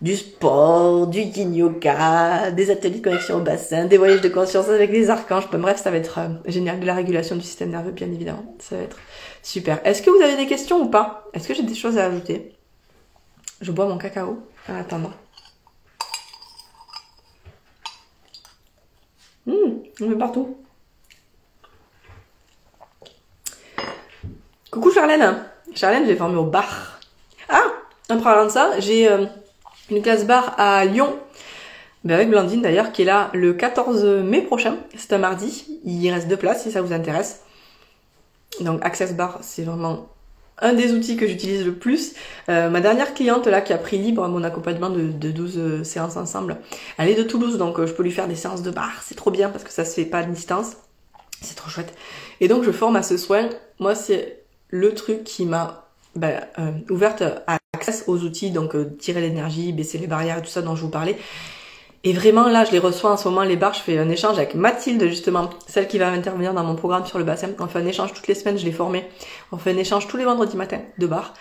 du sport, du yin yoga, des ateliers de connexion au bassin, des voyages de conscience avec les archanges. Bref, ça va être génial. De la régulation du système nerveux, bien évidemment. Ça va être super. Est-ce que vous avez des questions ou pas? Est-ce que j'ai des choses à ajouter? Je bois mon cacao en attendant. On est partout. Coucou Charlène. Charlène, je l'ai formée au bar. Ah, en parlant de ça, j'ai une classe bar à Lyon, avec Blandine d'ailleurs, qui est là le 14 mai prochain. C'est un mardi. Il reste 2 places si ça vous intéresse. Donc Access Bar, c'est vraiment un des outils que j'utilise le plus. Ma dernière cliente là qui a pris libre à mon accompagnement de 12 séances ensemble, elle est de Toulouse, donc je peux lui faire des séances de bar. C'est trop bien parce que ça se fait pas à distance. C'est trop chouette. Et donc je forme à ce soin. Moi c'est le truc qui m'a ouverte à accès aux outils, donc tirer l'énergie, baisser les barrières et tout ça dont je vous parlais. Et vraiment là je les reçois en ce moment, les bars. Je fais un échange avec Mathilde justement, celle qui va intervenir dans mon programme sur le bassin. On fait un échange toutes les semaines, je l'ai formée. On fait un échange tous les vendredis matins de bar.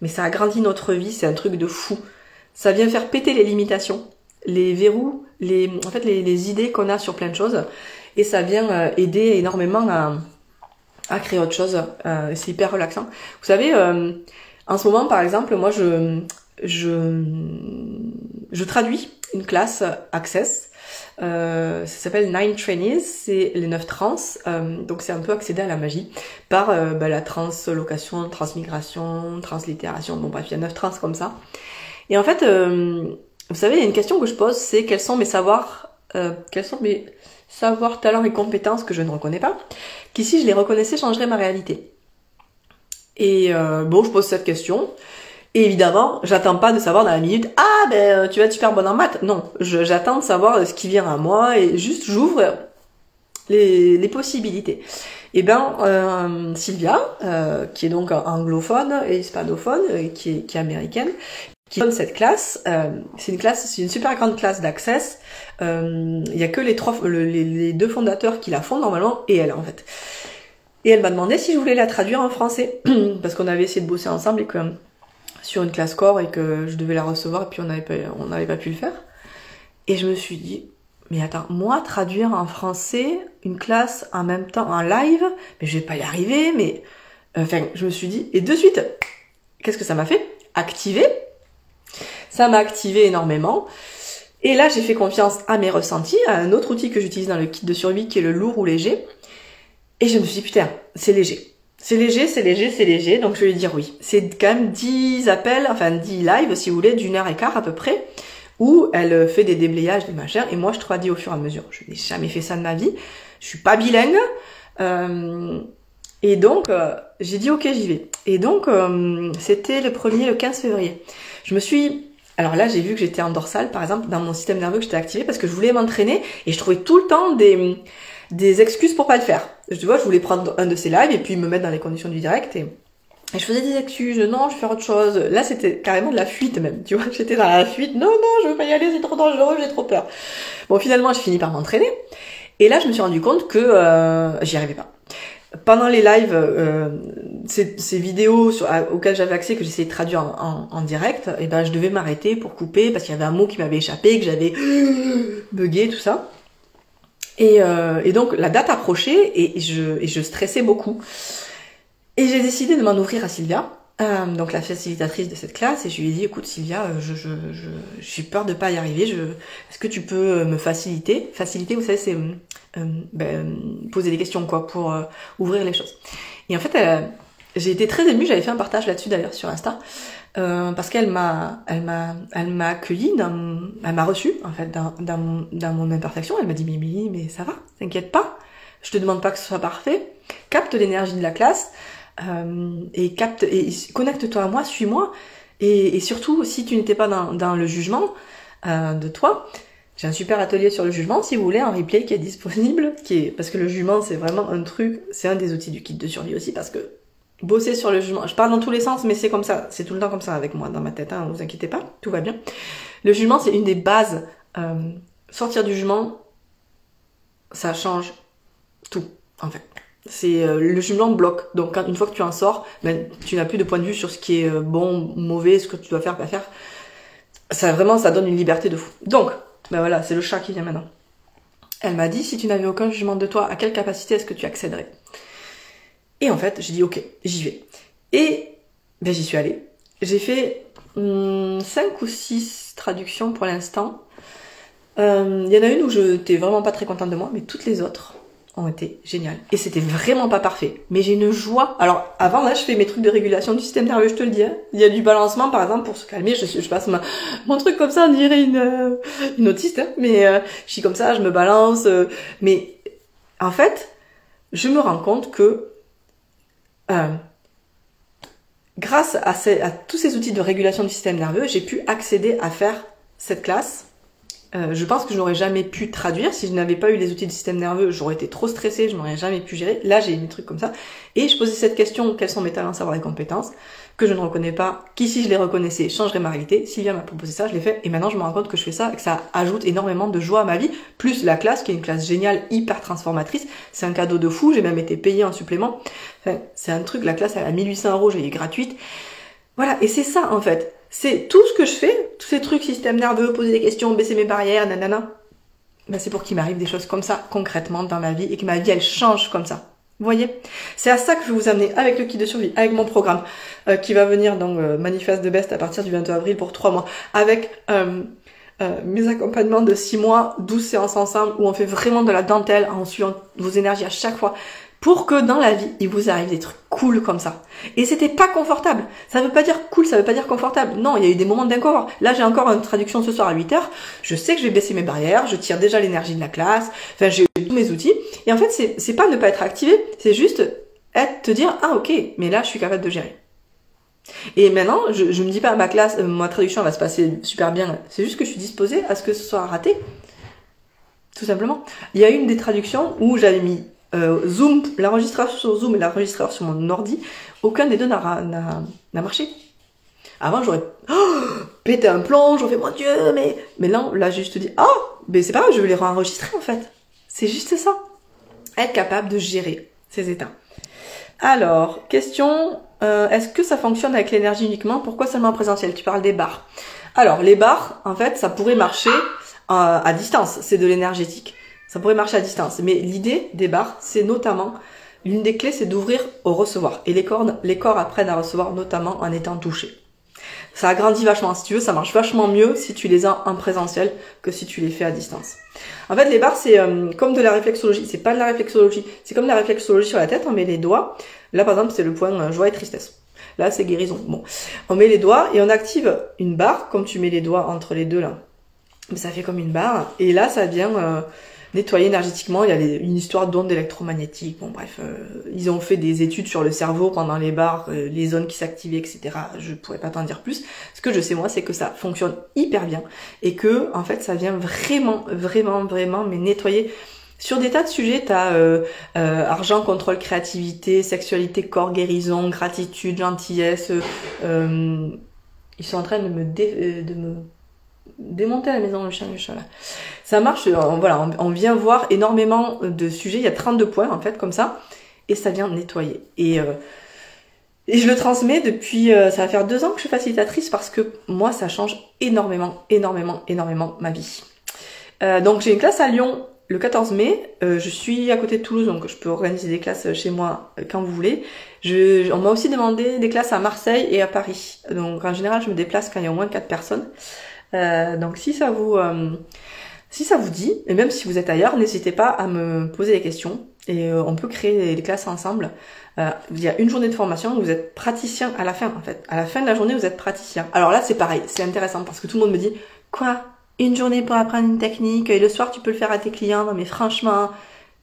Mais ça agrandit notre vie, c'est un truc de fou. Ça vient faire péter les limitations, les verrous, les idées qu'on a sur plein de choses. Et ça vient aider énormément à créer autre chose. C'est hyper relaxant. Vous savez, en ce moment par exemple, moi je traduis une classe Access. Ça s'appelle 9 Trainees, c'est les 9 trans. Donc c'est un peu accéder à la magie par la translocation, transmigration, translittération. Bon bref, il y a 9 trans comme ça. Et en fait, vous savez, il y a une question que je pose, c'est quels sont mes savoirs, talents et compétences que je ne reconnais pas, qui si je les reconnaissais changeraient ma réalité. Et je pose cette question. Et évidemment, j'attends pas de savoir dans la minute, tu vas être super bonne en maths. Non, j'attends de savoir ce qui vient à moi et juste j'ouvre les possibilités. Et Sylvia, qui est donc anglophone et hispanophone, qui est américaine, qui donne cette classe, c'est une super grande classe d'Access. Il y a que les 2 fondateurs qui la font normalement et elle en fait. Et elle m'a demandé si je voulais la traduire en français parce qu'on avait essayé de bosser ensemble et que sur une classe corps et que je devais la recevoir et puis on n'avait pas pu le faire. Et je me suis dit, mais attends, moi, traduire en français une classe en même temps en live, mais je vais pas y arriver, mais... Enfin, je me suis dit, et de suite, qu'est-ce que ça m'a fait? Activer. Ça m'a activé énormément. Et là, j'ai fait confiance à mes ressentis, à un autre outil que j'utilise dans le kit de survie qui est le lourd ou léger. Et je me suis dit, putain, c'est léger. C'est léger, c'est léger, c'est léger, donc je vais lui dire oui. C'est quand même 10 appels, enfin 10 lives, si vous voulez, d'1h15 à peu près, où elle fait des déblayages, des machins, et moi je traduis au fur et à mesure. Je n'ai jamais fait ça de ma vie, je suis pas bilingue, et donc j'ai dit ok, j'y vais. Et donc c'était le 15 février. Alors là j'ai vu que j'étais en dorsale, par exemple, dans mon système nerveux que j'étais activé, parce que je voulais m'entraîner, et je trouvais tout le temps des excuses pour pas le faire. Je voulais prendre un de ces lives et puis me mettre dans les conditions du direct et je faisais des excuses, non, je vais faire autre chose. Là, c'était carrément de la fuite même, tu vois, j'étais dans la fuite, non, je veux pas y aller, c'est trop dangereux, j'ai trop peur. Bon, finalement, je finis par m'entraîner et là, je me suis rendu compte que j'y arrivais pas. Pendant les lives, ces vidéos auxquelles j'avais accès, que j'essayais de traduire en direct, et ben je devais m'arrêter pour couper parce qu'il y avait un mot qui m'avait échappé, que j'avais bugué, tout ça. Et donc la date approchait et je stressais beaucoup. Et j'ai décidé de m'en ouvrir à Sylvia, donc la facilitatrice de cette classe, et je lui ai dit écoute Sylvia, j'ai peur de pas y arriver, est-ce que tu peux me faciliter? Faciliter, vous savez, c'est poser des questions quoi, pour ouvrir les choses. Et en fait, j'ai été très émue, j'avais fait un partage là-dessus d'ailleurs sur Insta. Parce qu'elle m'a accueillie, elle m'a reçue en fait dans mon imperfection. Elle m'a dit mais ça va, t'inquiète pas. Je te demande pas que ce soit parfait. Capte l'énergie de la classe et connecte-toi à moi, suis-moi. Et surtout, si tu n'étais pas dans le jugement de toi, j'ai un super atelier sur le jugement si vous voulez, un replay qui est disponible, parce que le jugement c'est vraiment un truc, c'est un des outils du kit de survie aussi parce que bosser sur le jugement. Je parle dans tous les sens, mais c'est comme ça. C'est tout le temps comme ça avec moi, dans ma tête. Hein, vous inquiétez pas, tout va bien. Le jugement, c'est une des bases. Sortir du jugement, ça change tout, en fait. Le jugement bloque. Donc, une fois que tu en sors, tu n'as plus de point de vue sur ce qui est bon, mauvais, ce que tu dois faire, pas faire. Ça donne une liberté de fou. Donc, voilà, c'est le chat qui vient maintenant. Elle m'a dit, si tu n'avais aucun jugement de toi, à quelle capacité est-ce que tu accéderais ? Et en fait, j'ai dit ok, j'y vais. Et j'y suis allée. J'ai fait 5 ou 6 traductions pour l'instant. Il y en a une où je n'étais vraiment pas très contente de moi, mais toutes les autres ont été géniales. Et c'était vraiment pas parfait. Mais j'ai une joie. Alors avant là, je fais mes trucs de régulation du système nerveux, je te le dis. Hein. Il y a du balancement par exemple pour se calmer. Je passe mon truc comme ça, on dirait une autiste. Hein. Mais je suis comme ça, je me balance. Mais en fait, je me rends compte que grâce à tous ces outils de régulation du système nerveux, j'ai pu accéder à faire cette classe. Je pense que je n'aurais jamais pu traduire. Si je n'avais pas eu les outils du système nerveux, j'aurais été trop stressée, je n'aurais jamais pu gérer. Là, j'ai mis des trucs comme ça. Et je posais cette question, quels sont mes talents, savoir et compétences, que je ne reconnais pas, qui si je les reconnaissais, changerait ma réalité. Sylvia m'a proposé ça, je l'ai fait. Et maintenant, je me rends compte que je fais ça et que ça ajoute énormément de joie à ma vie. Plus la classe, qui est une classe géniale, hyper transformatrice. C'est un cadeau de fou, j'ai même été payée en supplément. Enfin, c'est un truc, la classe, elle a 1800 €, j'ai eu gratuite. Voilà, et c'est ça, en fait. C'est tout ce que je fais, tous ces trucs, système nerveux, poser des questions, baisser mes barrières, nanana. C'est pour qu'il m'arrive des choses comme ça, concrètement, dans ma vie, et que ma vie, elle change comme ça. Vous voyez? C'est à ça que je vais vous amener avec le kit de survie, avec mon programme, qui va venir donc Manifeste de Best à partir du 22 avril pour 3 mois, avec mes accompagnements de 6 mois, 12 séances ensemble, où on fait vraiment de la dentelle en suivant vos énergies à chaque fois, pour que dans la vie, il vous arrive des trucs cool comme ça. Et c'était pas confortable. Ça veut pas dire cool, ça veut pas dire confortable. Non, il y a eu des moments d'inconfort. Là, j'ai encore une traduction ce soir à 8h. Je sais que je vais baisser mes barrières, je tire déjà l'énergie de la classe. Enfin, j'ai tous mes outils. Et en fait, c'est pas ne pas être activé, c'est juste te dire, ah ok, mais là, je suis capable de gérer. Et maintenant, je me dis pas, ma classe, ma traduction va se passer super bien. C'est juste que je suis disposée à ce que ce soit raté. Tout simplement. Il y a une des traductions où j'avais mis Zoom, l'enregistreur sur Zoom et l'enregistreur sur mon ordi, aucun des deux n'a marché. Avant, j'aurais pété un plomb, j'aurais fait mon Dieu, mais non, là, j'ai juste dit, mais c'est pas grave, je vais les enregistrer en fait. C'est juste ça. Être capable de gérer ces états. Alors, question, est-ce que ça fonctionne avec l'énergie uniquement? Pourquoi seulement en présentiel? Tu parles des bars. Alors, les bars, en fait, ça pourrait marcher à distance, c'est de l'énergétique. Ça pourrait marcher à distance. Mais l'idée des bars, c'est notamment, l'une des clés, c'est d'ouvrir au recevoir. Et les corps apprennent à recevoir notamment en étant touchés. Ça agrandit vachement. Si tu veux, ça marche vachement mieux si tu les as en présentiel que si tu les fais à distance. En fait, les bars, c'est comme de la réflexologie. C'est pas de la réflexologie. C'est comme de la réflexologie sur la tête. On met les doigts. Là, par exemple, c'est le point joie et tristesse. Là, c'est guérison. Bon, on met les doigts et on active une barre. Comme tu mets les doigts entre les deux là, ça fait comme une barre. Et là, ça vient nettoyer énergétiquement. Il y a une histoire d'ondes électromagnétiques. Bon, bref, ils ont fait des études sur le cerveau pendant les bars, les zones qui s'activaient, etc. Je pourrais pas t'en dire plus. Ce que je sais moi, c'est que ça fonctionne hyper bien et que en fait, ça vient vraiment, mais nettoyer. Sur des tas de sujets, t'as argent, contrôle, créativité, sexualité, corps, guérison, gratitude, gentillesse. Ils sont en train de me démonter à la maison, le chien là. Ça marche, voilà, on vient voir énormément de sujets, il y a 32 points en fait comme ça, et ça vient nettoyer. Et je le transmets depuis, ça va faire 2 ans que je suis facilitatrice parce que moi ça change énormément ma vie. Donc j'ai une classe à Lyon le 14 mai, je suis à côté de Toulouse, donc je peux organiser des classes chez moi quand vous voulez. On m'a aussi demandé des classes à Marseille et à Paris, donc en général je me déplace quand il y a au moins 4 personnes. Donc si ça vous dit, et même si vous êtes ailleurs, n'hésitez pas à me poser des questions et on peut créer des classes ensemble. Il y a une journée de formation où vous êtes praticien à la fin en fait. À la fin de la journée, vous êtes praticien. Alors là, c'est pareil, c'est intéressant parce que tout le monde me dit « Quoi ? Une journée pour apprendre une technique et le soir tu peux le faire à tes clients ?» Non mais franchement,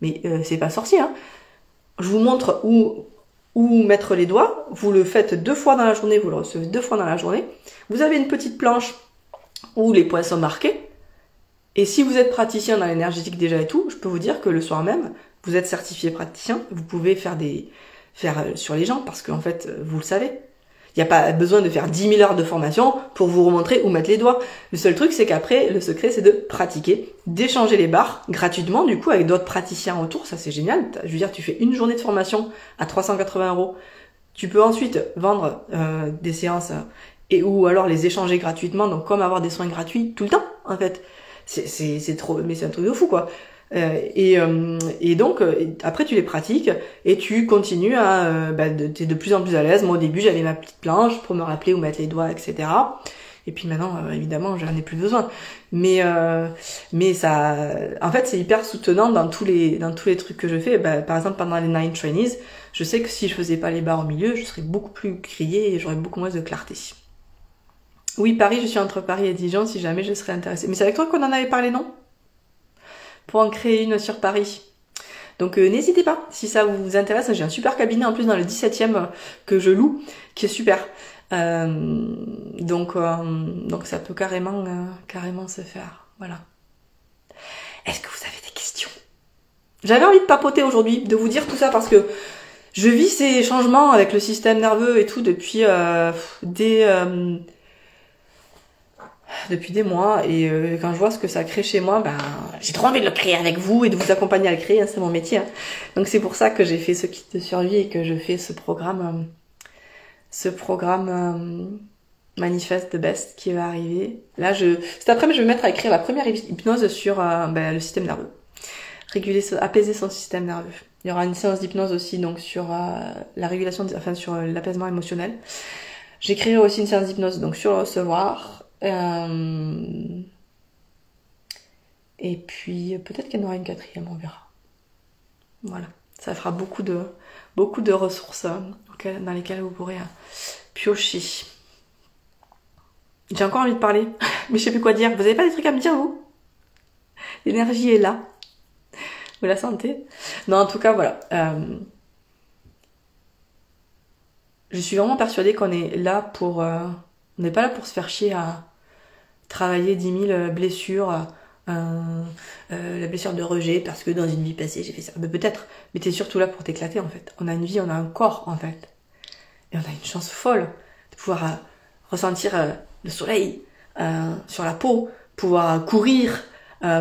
mais c'est pas sorcier hein. Je vous montre où mettre les doigts. Vous le faites 2 fois dans la journée, vous le recevez 2 fois dans la journée. Vous avez une petite planche où les points sont marqués. Et si vous êtes praticien dans l'énergétique déjà et tout, je peux vous dire que le soir même, vous êtes certifié praticien, vous pouvez faire sur les gens parce qu'en fait, vous le savez. Il n'y a pas besoin de faire 10 000 heures de formation pour vous remontrer où mettre les doigts. Le seul truc, c'est qu'après, le secret, c'est de pratiquer, d'échanger les barres gratuitement, du coup, avec d'autres praticiens autour. Ça, c'est génial. Je veux dire, tu fais une journée de formation à 380 €. Tu peux ensuite vendre des séances ou alors les échanger gratuitement, donc comme avoir des soins gratuits tout le temps, en fait. C'est trop, mais c'est un truc de fou, quoi. Et donc après tu les pratiques et tu continues à t'es de plus en plus à l'aise. Moi au début j'avais ma petite planche pour me rappeler où mettre les doigts, etc. Et puis maintenant évidemment j'en ai plus besoin. Mais ça, en fait c'est hyper soutenant dans tous les trucs que je fais. Par exemple pendant les 9 trainees, je sais que si je faisais pas les barres au milieu, je serais beaucoup plus grillée et j'aurais beaucoup moins de clarté. Oui, Paris, je suis entre Paris et Dijon si jamais je serais intéressée. Mais c'est avec toi qu'on en avait parlé, non ? Pour en créer une sur Paris. Donc n'hésitez pas, si ça vous intéresse, j'ai un super cabinet en plus dans le 17e que je loue, qui est super. Donc ça peut carrément se faire. Voilà. Est-ce que vous avez des questions ? J'avais envie de papoter aujourd'hui, de vous dire tout ça parce que je vis ces changements avec le système nerveux et tout depuis des mois et quand je vois ce que ça crée chez moi, j'ai trop envie de le créer avec vous et de vous accompagner à le créer, hein, c'est mon métier. Hein. Donc c'est pour ça que j'ai fait ce kit de survie et que je fais ce programme Manifest the Best qui va arriver. Là, cet après-midi, je vais me mettre à écrire la première hypnose sur le système nerveux. Apaiser son système nerveux. Il y aura une séance d'hypnose aussi donc sur la régulation, sur l'apaisement émotionnel. J'écrirai aussi une séance d'hypnose donc sur le recevoir. Et puis peut-être qu'il y en aura une 4e, on verra. Voilà, ça fera beaucoup de ressources dans lesquelles vous pourrez piocher. J'ai encore envie de parler, mais je sais plus quoi dire. Vous avez pas des trucs à me dire, vous ? L'énergie est là. Vous la sentez ? Non, en tout cas, voilà. Je suis vraiment persuadée qu'on est là pour... on n'est pas là pour se faire chier à travailler 10 000 blessures, la blessure de rejet, parce que dans une vie passée, j'ai fait ça. Mais peut-être, mais t'es surtout là pour t'éclater, en fait. On a une vie, on a un corps, en fait. Et on a une chance folle de pouvoir ressentir le soleil sur la peau, pouvoir courir,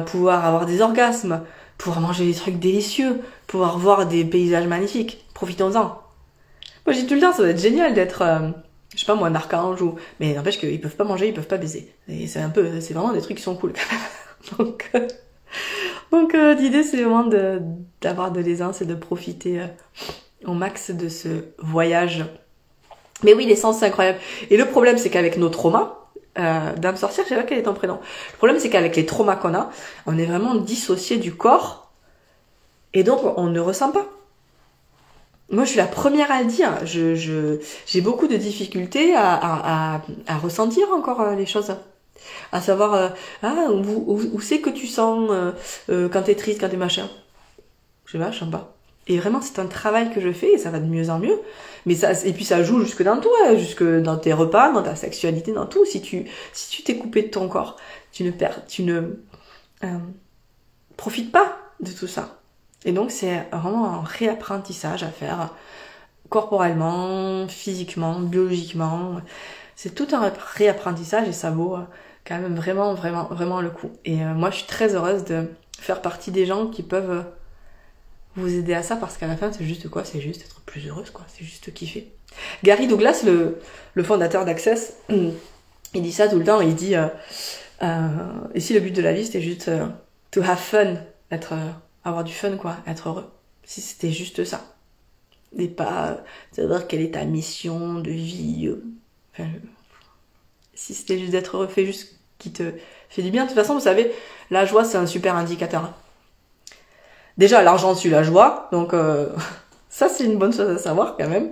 pouvoir avoir des orgasmes, pouvoir manger des trucs délicieux, pouvoir voir des paysages magnifiques. Profitons-en. Moi, je dis tout le temps, ça va être génial d'être... je sais pas moi, un archange mais n'empêche qu'ils peuvent pas manger, ils peuvent pas baiser. Et c'est vraiment des trucs qui sont cool quand même. Donc, l'idée, c'est vraiment d'avoir de l'aisance et de profiter au max de ce voyage. Mais oui, l'essence, c'est incroyable. Et le problème, c'est qu'avec nos traumas, Dame Sorcière, je sais pas quel est ton prénom. Le problème, c'est qu'avec les traumas qu'on a, on est vraiment dissocié du corps. Et donc, on ne ressent pas. Moi, je suis la première à le dire. J'ai beaucoup de difficultés à ressentir encore les choses. À savoir, où c'est que tu sens quand t'es triste, quand t'es machin. Je sais pas, je sens pas. Et vraiment, c'est un travail que je fais et ça va de mieux en mieux. Mais et puis ça joue jusque dans toi, jusque dans tes repas, dans ta sexualité, dans tout. Si tu t'es coupé de ton corps, tu ne profites pas de tout ça. Et donc, c'est vraiment un réapprentissage à faire corporellement, physiquement, biologiquement. C'est tout un réapprentissage et ça vaut quand même vraiment, vraiment, vraiment le coup. Et moi, je suis très heureuse de faire partie des gens qui peuvent vous aider à ça parce qu'à la fin, c'est juste quoi? C'est juste être plus heureuse, quoi. C'est juste kiffer. Gary Douglas, le fondateur d'Access, il dit ça tout le temps. Il dit et si le but de la vie, c'était juste to have fun, avoir du fun, quoi, être heureux. Si c'était juste ça. Et pas savoir quelle est ta mission de vie. Si c'était juste d'être heureux, fais juste ce qui te fait du bien. De toute façon, vous savez, la joie, c'est un super indicateur. Déjà, l'argent suit la joie, donc ça, c'est une bonne chose à savoir quand même.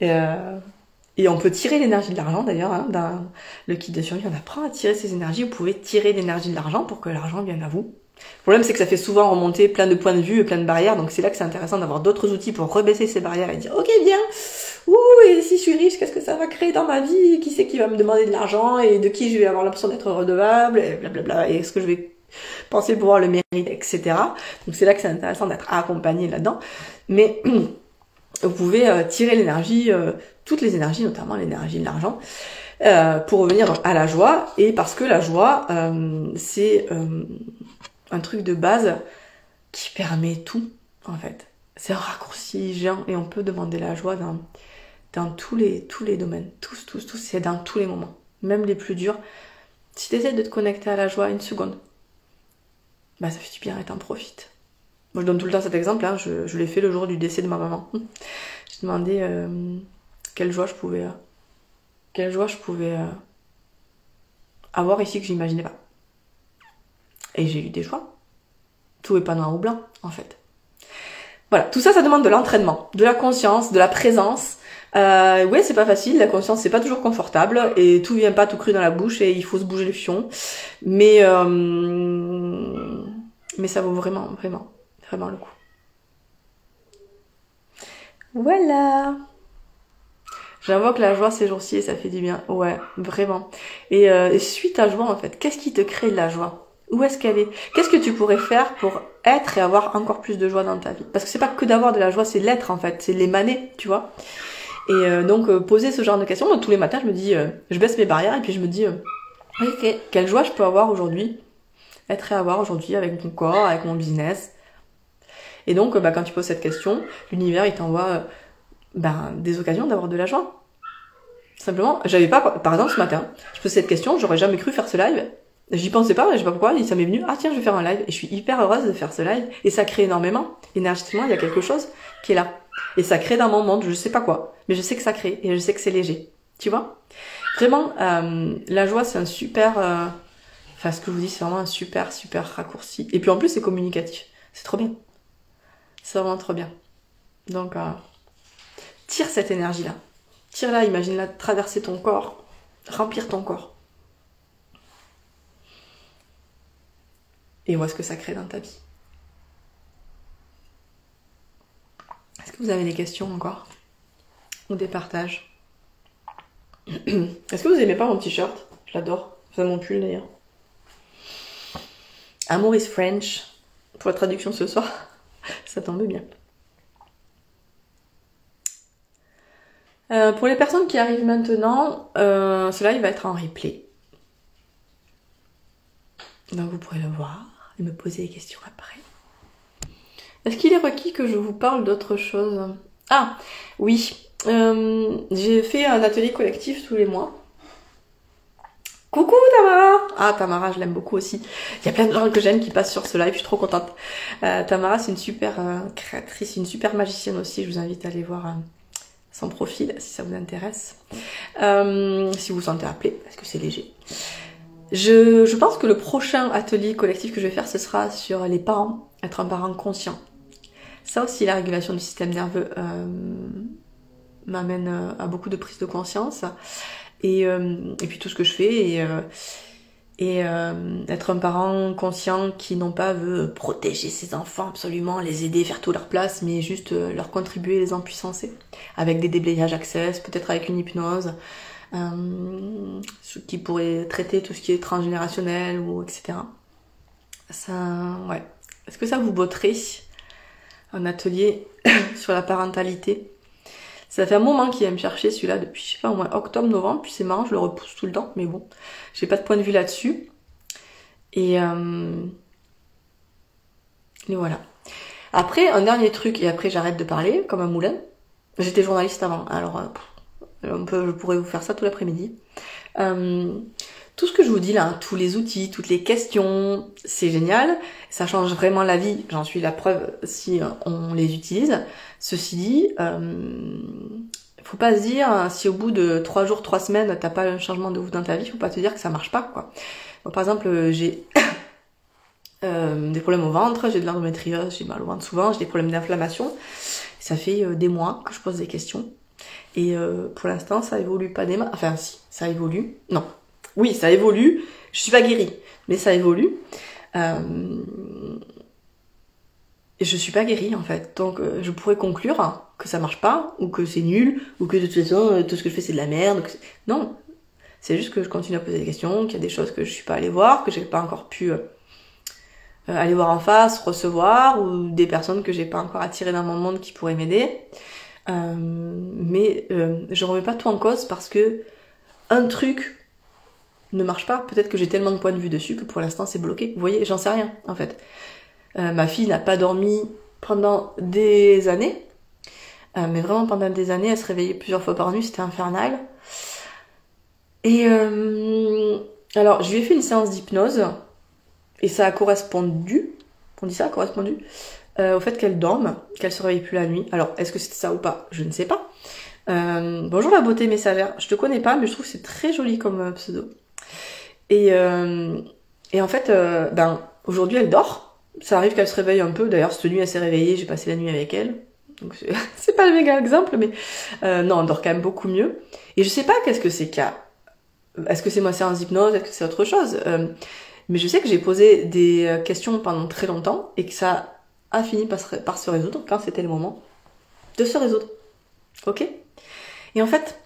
Et on peut tirer l'énergie de l'argent, d'ailleurs, hein, dans le kit de survie, on apprend à tirer ses énergies. Vous pouvez tirer l'énergie de l'argent pour que l'argent vienne à vous. Le problème, c'est que ça fait souvent remonter plein de points de vue et plein de barrières, donc c'est là que c'est intéressant d'avoir d'autres outils pour rebaisser ces barrières et dire, ok, bien, et si je suis riche, qu'est-ce que ça va créer dans ma vie? Qui c'est qui va me demander de l'argent et de qui je vais avoir l'impression d'être redevable, et blablabla, et est-ce que je vais penser pouvoir le mériter, etc. Donc c'est là que c'est intéressant d'être accompagné là-dedans. Mais vous pouvez tirer l'énergie, toutes les énergies, notamment l'énergie de l'argent, pour revenir à la joie, et parce que la joie, c'est un truc de base qui permet tout, en fait. C'est un raccourci géant, et on peut demander la joie dans tous les domaines, tous, c'est dans tous les moments, même les plus durs. Si tu essaies de te connecter à la joie une seconde, bah ça fait du bien et t'en profites. Moi je donne tout le temps cet exemple, hein, je l'ai fait le jour du décès de ma maman. J'ai demandé quelle joie je pouvais avoir ici que j'imaginais pas. Et j'ai eu des joies. Tout est pas noir ou blanc, en fait. Voilà, tout ça, ça demande de l'entraînement, de la conscience, de la présence. Ouais, c'est pas facile, la conscience, c'est pas toujours confortable, et tout vient pas tout cru dans la bouche, et il faut se bouger le fion. Mais ça vaut vraiment, vraiment, vraiment le coup. Voilà. J'invoque la joie ces jours-ci et ça fait du bien. Ouais, vraiment. Et suis ta joie, en fait. Qu'est-ce qui te crée de la joie? Où est-ce qu'elle est? Qu'est-ce que tu pourrais faire pour être et avoir encore plus de joie dans ta vie? Parce que c'est pas que d'avoir de la joie, c'est l'être, en fait. C'est l'émaner, tu vois. Et donc, poser ce genre de questions. Moi, tous les matins, je me dis, je baisse mes barrières et puis je me dis, ok, quelle joie je peux avoir aujourd'hui? Être et avoir aujourd'hui avec mon corps, avec mon business. Et donc, quand tu poses cette question, l'univers, il t'envoie des occasions d'avoir de la joie. Simplement, j'avais pas, par exemple, ce matin, je pose cette question, j'aurais jamais cru faire ce live. J'y pensais pas, je sais pas pourquoi, ça m'est venu, ah tiens, je vais faire un live. Et je suis hyper heureuse de faire ce live. Et ça crée énormément. Énergétiquement, il y a quelque chose qui est là. Et ça crée dans mon monde, je sais pas quoi. Mais je sais que ça crée, et je sais que c'est léger. Tu vois? Vraiment, la joie, c'est un super, ce que je vous dis, c'est vraiment un super, super raccourci. Et puis en plus, c'est communicatif. C'est trop bien. C'est vraiment trop bien. Donc, tire cette énergie-là. Tire-la, imagine-la traverser ton corps, remplir ton corps. Et vois ce que ça crée dans ta vie. Est-ce que vous avez des questions encore? Ou des partages? Est-ce que vous aimez pas mon t-shirt? Je l'adore. C'est mon pull d'ailleurs. Amour is French. Pour la traduction ce soir. Ça tombe bien. Pour les personnes qui arrivent maintenant, cela il va être en replay. Donc vous pourrez le voir et me poser des questions après. Est-ce qu'il est requis que je vous parle d'autre chose? Ah, oui. J'ai fait un atelier collectif tous les mois Coucou Tamara! Ah Tamara, je l'aime beaucoup aussi. Il y a plein de gens que j'aime qui passent sur ce live, je suis trop contente. Tamara, c'est une super créatrice, une super magicienne aussi. Je vous invite à aller voir son profil si ça vous intéresse. Si vous vous sentez appelé, parce que c'est léger. Je pense que le prochain atelier collectif que je vais faire, ce sera sur les parents, être un parent conscient. Ça aussi, la régulation du système nerveux m'amène à beaucoup de prise de conscience. Et puis tout ce que je fais, être un parent conscient qui non pas veut protéger ses enfants absolument, les aider, faire tout leur place, mais juste leur contribuer, les empuissancer, avec des déblayages access, peut-être avec une hypnose, qui pourrait traiter tout ce qui est transgénérationnel, ou etc. Ça, ouais. Est-ce que ça vous botterait un atelier sur la parentalité? Ça fait un moment qu'il va me chercher celui-là depuis, je sais pas, au moins octobre, novembre, puis c'est marrant, je le repousse tout le temps, mais bon, j'ai pas de point de vue là-dessus. Et voilà. Après, un dernier truc, et après j'arrête de parler, comme un moulin. J'étais journaliste avant, alors je pourrais vous faire ça tout l'après-midi. Tout ce que je vous dis là, tous les outils, toutes les questions, c'est génial, ça change vraiment la vie, j'en suis la preuve si on les utilise. Ceci dit, faut pas se dire, si au bout de 3 jours, 3 semaines, t'as pas un changement de ouf dans ta vie, faut pas te dire que ça marche pas, quoi. Bon, par exemple, j'ai des problèmes au ventre, j'ai de l'endométriose, j'ai mal au ventre souvent, j'ai des problèmes d'inflammation. Ça fait des mois que je pose des questions. Et pour l'instant, ça évolue pas des masses. Enfin, si, ça évolue. Non. Oui, ça évolue. Je suis pas guérie, mais ça évolue. Et je suis pas guérie, en fait. Donc, je pourrais conclure que ça marche pas, ou que c'est nul, ou que de toute façon, tout ce que je fais, c'est de la merde. Non. C'est juste que je continue à poser des questions, qu'il y a des choses que je suis pas allée voir, que j'ai pas encore pu aller voir en face, recevoir, ou des personnes que j'ai pas encore attirées dans mon monde qui pourraient m'aider. Mais je remets pas tout en cause parce que un truc ne marche pas. Peut-être que j'ai tellement de points de vue dessus que pour l'instant c'est bloqué. Vous voyez, j'en sais rien en fait. Ma fille n'a pas dormi pendant des années. Mais vraiment pendant des années, elle se réveillait plusieurs fois par nuit, c'était infernal. Et alors, je lui ai fait une séance d'hypnose et ça a correspondu, on dit ça, correspondu, au fait qu'elle dorme, qu'elle se réveille plus la nuit. Alors, est-ce que c'était ça ou pas? Je ne sais pas. Bonjour la beauté messagère, je te connais pas, mais je trouve que c'est très joli comme pseudo. Et en fait, aujourd'hui elle dort. Ça arrive qu'elle se réveille un peu. D'ailleurs, cette nuit elle s'est réveillée, j'ai passé la nuit avec elle. Donc c'est pas le méga exemple, mais non, elle dort quand même beaucoup mieux. Et je sais pas qu'est-ce que c'est qu'il y a. Est-ce que c'est ma séance d'hypnose? Est-ce que c'est autre chose? Mais je sais que j'ai posé des questions pendant très longtemps et que ça a fini par se résoudre quand c'était le moment de se résoudre. Ok? Et en fait,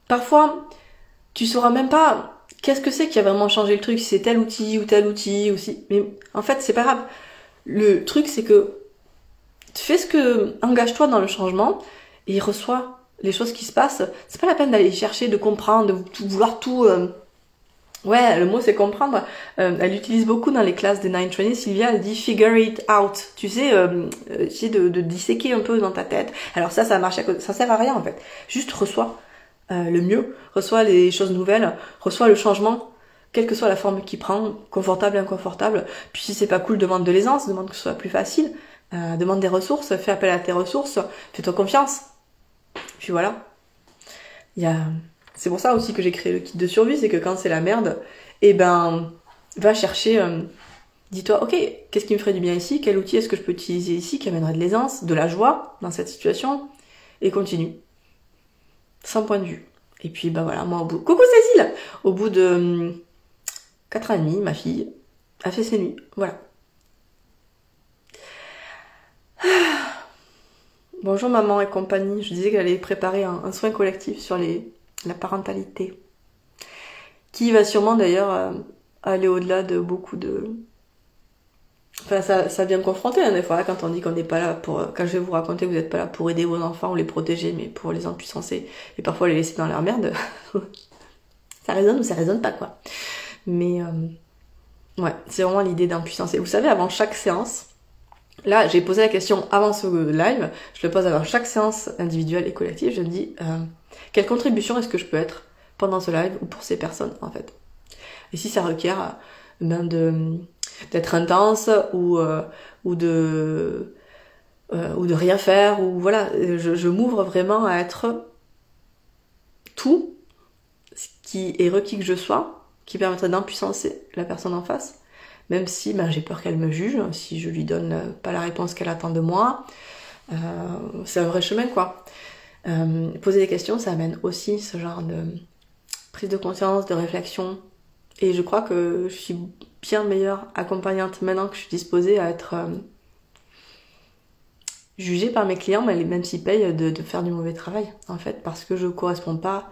parfois, tu sauras même pas qu'est-ce que c'est qui a vraiment changé le truc, si c'est tel outil ou tel outil aussi. Mais en fait, c'est pas grave. Le truc, c'est que fais engage-toi dans le changement et reçois les choses qui se passent. C'est pas la peine d'aller chercher, de comprendre, de vouloir tout. Ouais, le mot c'est comprendre. Elle utilise beaucoup dans les classes des Nine Training. Sylvia, elle dit figure it out. Tu sais, essayer de disséquer un peu dans ta tête. Alors ça marche, ça sert à rien en fait. Juste reçois le mieux, reçois les choses nouvelles, reçois le changement, quelle que soit la forme qu'il prend, confortable, inconfortable. Puis si c'est pas cool, demande de l'aisance, demande que ce soit plus facile, demande des ressources, fais appel à tes ressources, fais-toi confiance. Puis voilà. C'est pour ça aussi que j'ai créé le kit de survie, c'est que quand c'est la merde, va chercher, dis-toi, ok, qu'est-ce qui me ferait du bien ici, quel outil est-ce que je peux utiliser ici qui amènerait de l'aisance, de la joie dans cette situation, et continue. Sans point de vue. Et puis voilà, moi coucou Cécile! Au bout de 4 ans et demi, ma fille a fait ses nuits. Voilà. Bonjour maman et compagnie. Je disais qu'elle allait préparer un soin collectif sur la parentalité. Qui va sûrement d'ailleurs aller au-delà de beaucoup de... Enfin, ça vient me confronter des fois, là, quand on dit qu'on n'est pas là pour... Quand je vais vous raconter que vous n'êtes pas là pour aider vos enfants ou les protéger, mais pour les empuissancer et parfois les laisser dans leur merde. Ça résonne ou ça résonne pas, quoi. Mais, ouais, c'est vraiment l'idée d'impuissancer. Vous savez, avant chaque séance, là, j'ai posé la question avant ce live, je le pose avant chaque séance individuelle et collective, je me dis, quelle contribution est-ce que je peux être pendant ce live ou pour ces personnes, en fait? Et si ça requiert d'être intense ou de rien faire, ou voilà, je m'ouvre vraiment à être tout ce qui est requis que je sois, qui permettrait d'impuissancer la personne en face, même si j'ai peur qu'elle me juge, si je lui donne pas la réponse qu'elle attend de moi. C'est un vrai chemin, quoi. Poser des questions, ça amène aussi ce genre de prise de conscience, de réflexion. Et je crois que je suis bien meilleure accompagnante maintenant que je suis disposée à être jugée par mes clients, même s'ils payent, de faire du mauvais travail, en fait, parce que je corresponds pas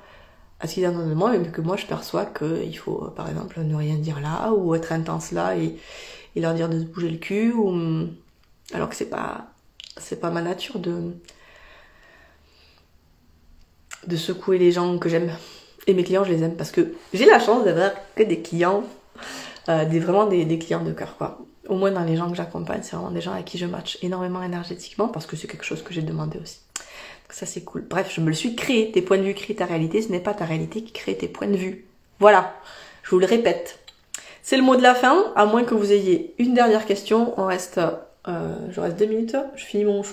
à ce qu'ils attendent de moi, même que moi je perçois qu'il faut, par exemple, ne rien dire là, ou être intense là, et leur dire de se bouger le cul, alors que c'est pas ma nature de secouer les gens que j'aime. Et mes clients, je les aime parce que j'ai la chance d'avoir que des clients, vraiment des clients de cœur, quoi. Au moins dans les gens que j'accompagne, c'est vraiment des gens avec qui je match énormément énergétiquement, parce que c'est quelque chose que j'ai demandé aussi. Donc ça, c'est cool. Bref, je me le suis créé. Tes points de vue créent ta réalité. Ce n'est pas ta réalité qui crée tes points de vue. Voilà, je vous le répète. C'est le mot de la fin, à moins que vous ayez une dernière question. Je reste 2 minutes. Je finis mon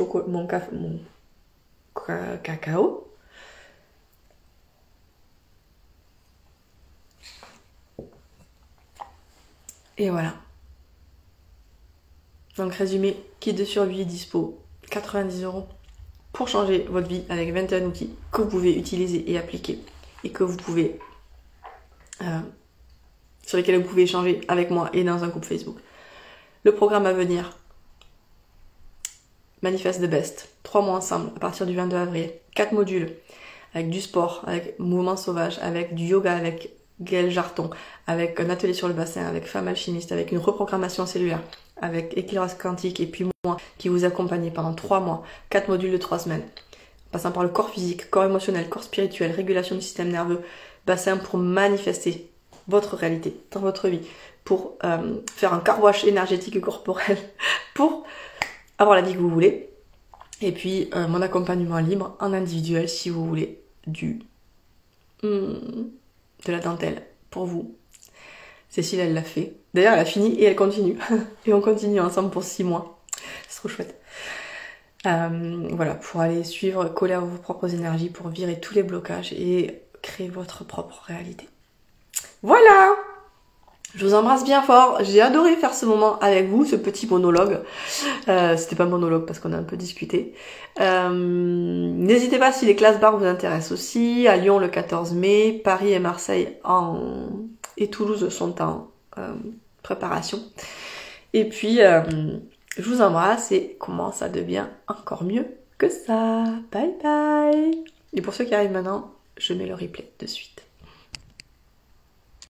cacao. Et voilà. Donc résumé, kit de survie dispo, 90 € pour changer votre vie avec 21 outils que vous pouvez utiliser et appliquer et que vous pouvez sur lesquels vous pouvez échanger avec moi et dans un groupe Facebook. Le programme à venir, Manifest the Best, 3 mois ensemble à partir du 22 avril, 4 modules avec du sport, avec mouvement sauvage, avec du yoga, avec Gaëlle Jarton, avec un atelier sur le bassin, avec femme alchimiste, avec une reprogrammation cellulaire, avec équilibre quantique, et puis moi qui vous accompagnez pendant 3 mois, 4 modules de 3 semaines, passant par le corps physique, corps émotionnel, corps spirituel, régulation du système nerveux, bassin pour manifester votre réalité dans votre vie, pour faire un car wash énergétique et corporel, pour avoir la vie que vous voulez, et puis mon accompagnement libre en individuel si vous voulez de la dentelle pour vous. Cécile, elle l'a fait. D'ailleurs, elle a fini et elle continue. Et on continue ensemble pour 6 mois. C'est trop chouette. Voilà, pour aller suivre, coller à vos propres énergies, pour virer tous les blocages et créer votre propre réalité. Voilà! Je vous embrasse bien fort. J'ai adoré faire ce moment avec vous, ce petit monologue. C'était pas un monologue parce qu'on a un peu discuté. N'hésitez pas si les classes bars vous intéressent aussi. À Lyon le 14 mai, Paris et Marseille et Toulouse sont en préparation. Et puis, je vous embrasse et comment ça devient encore mieux que ça. Bye bye! Et pour ceux qui arrivent maintenant, je mets le replay de suite.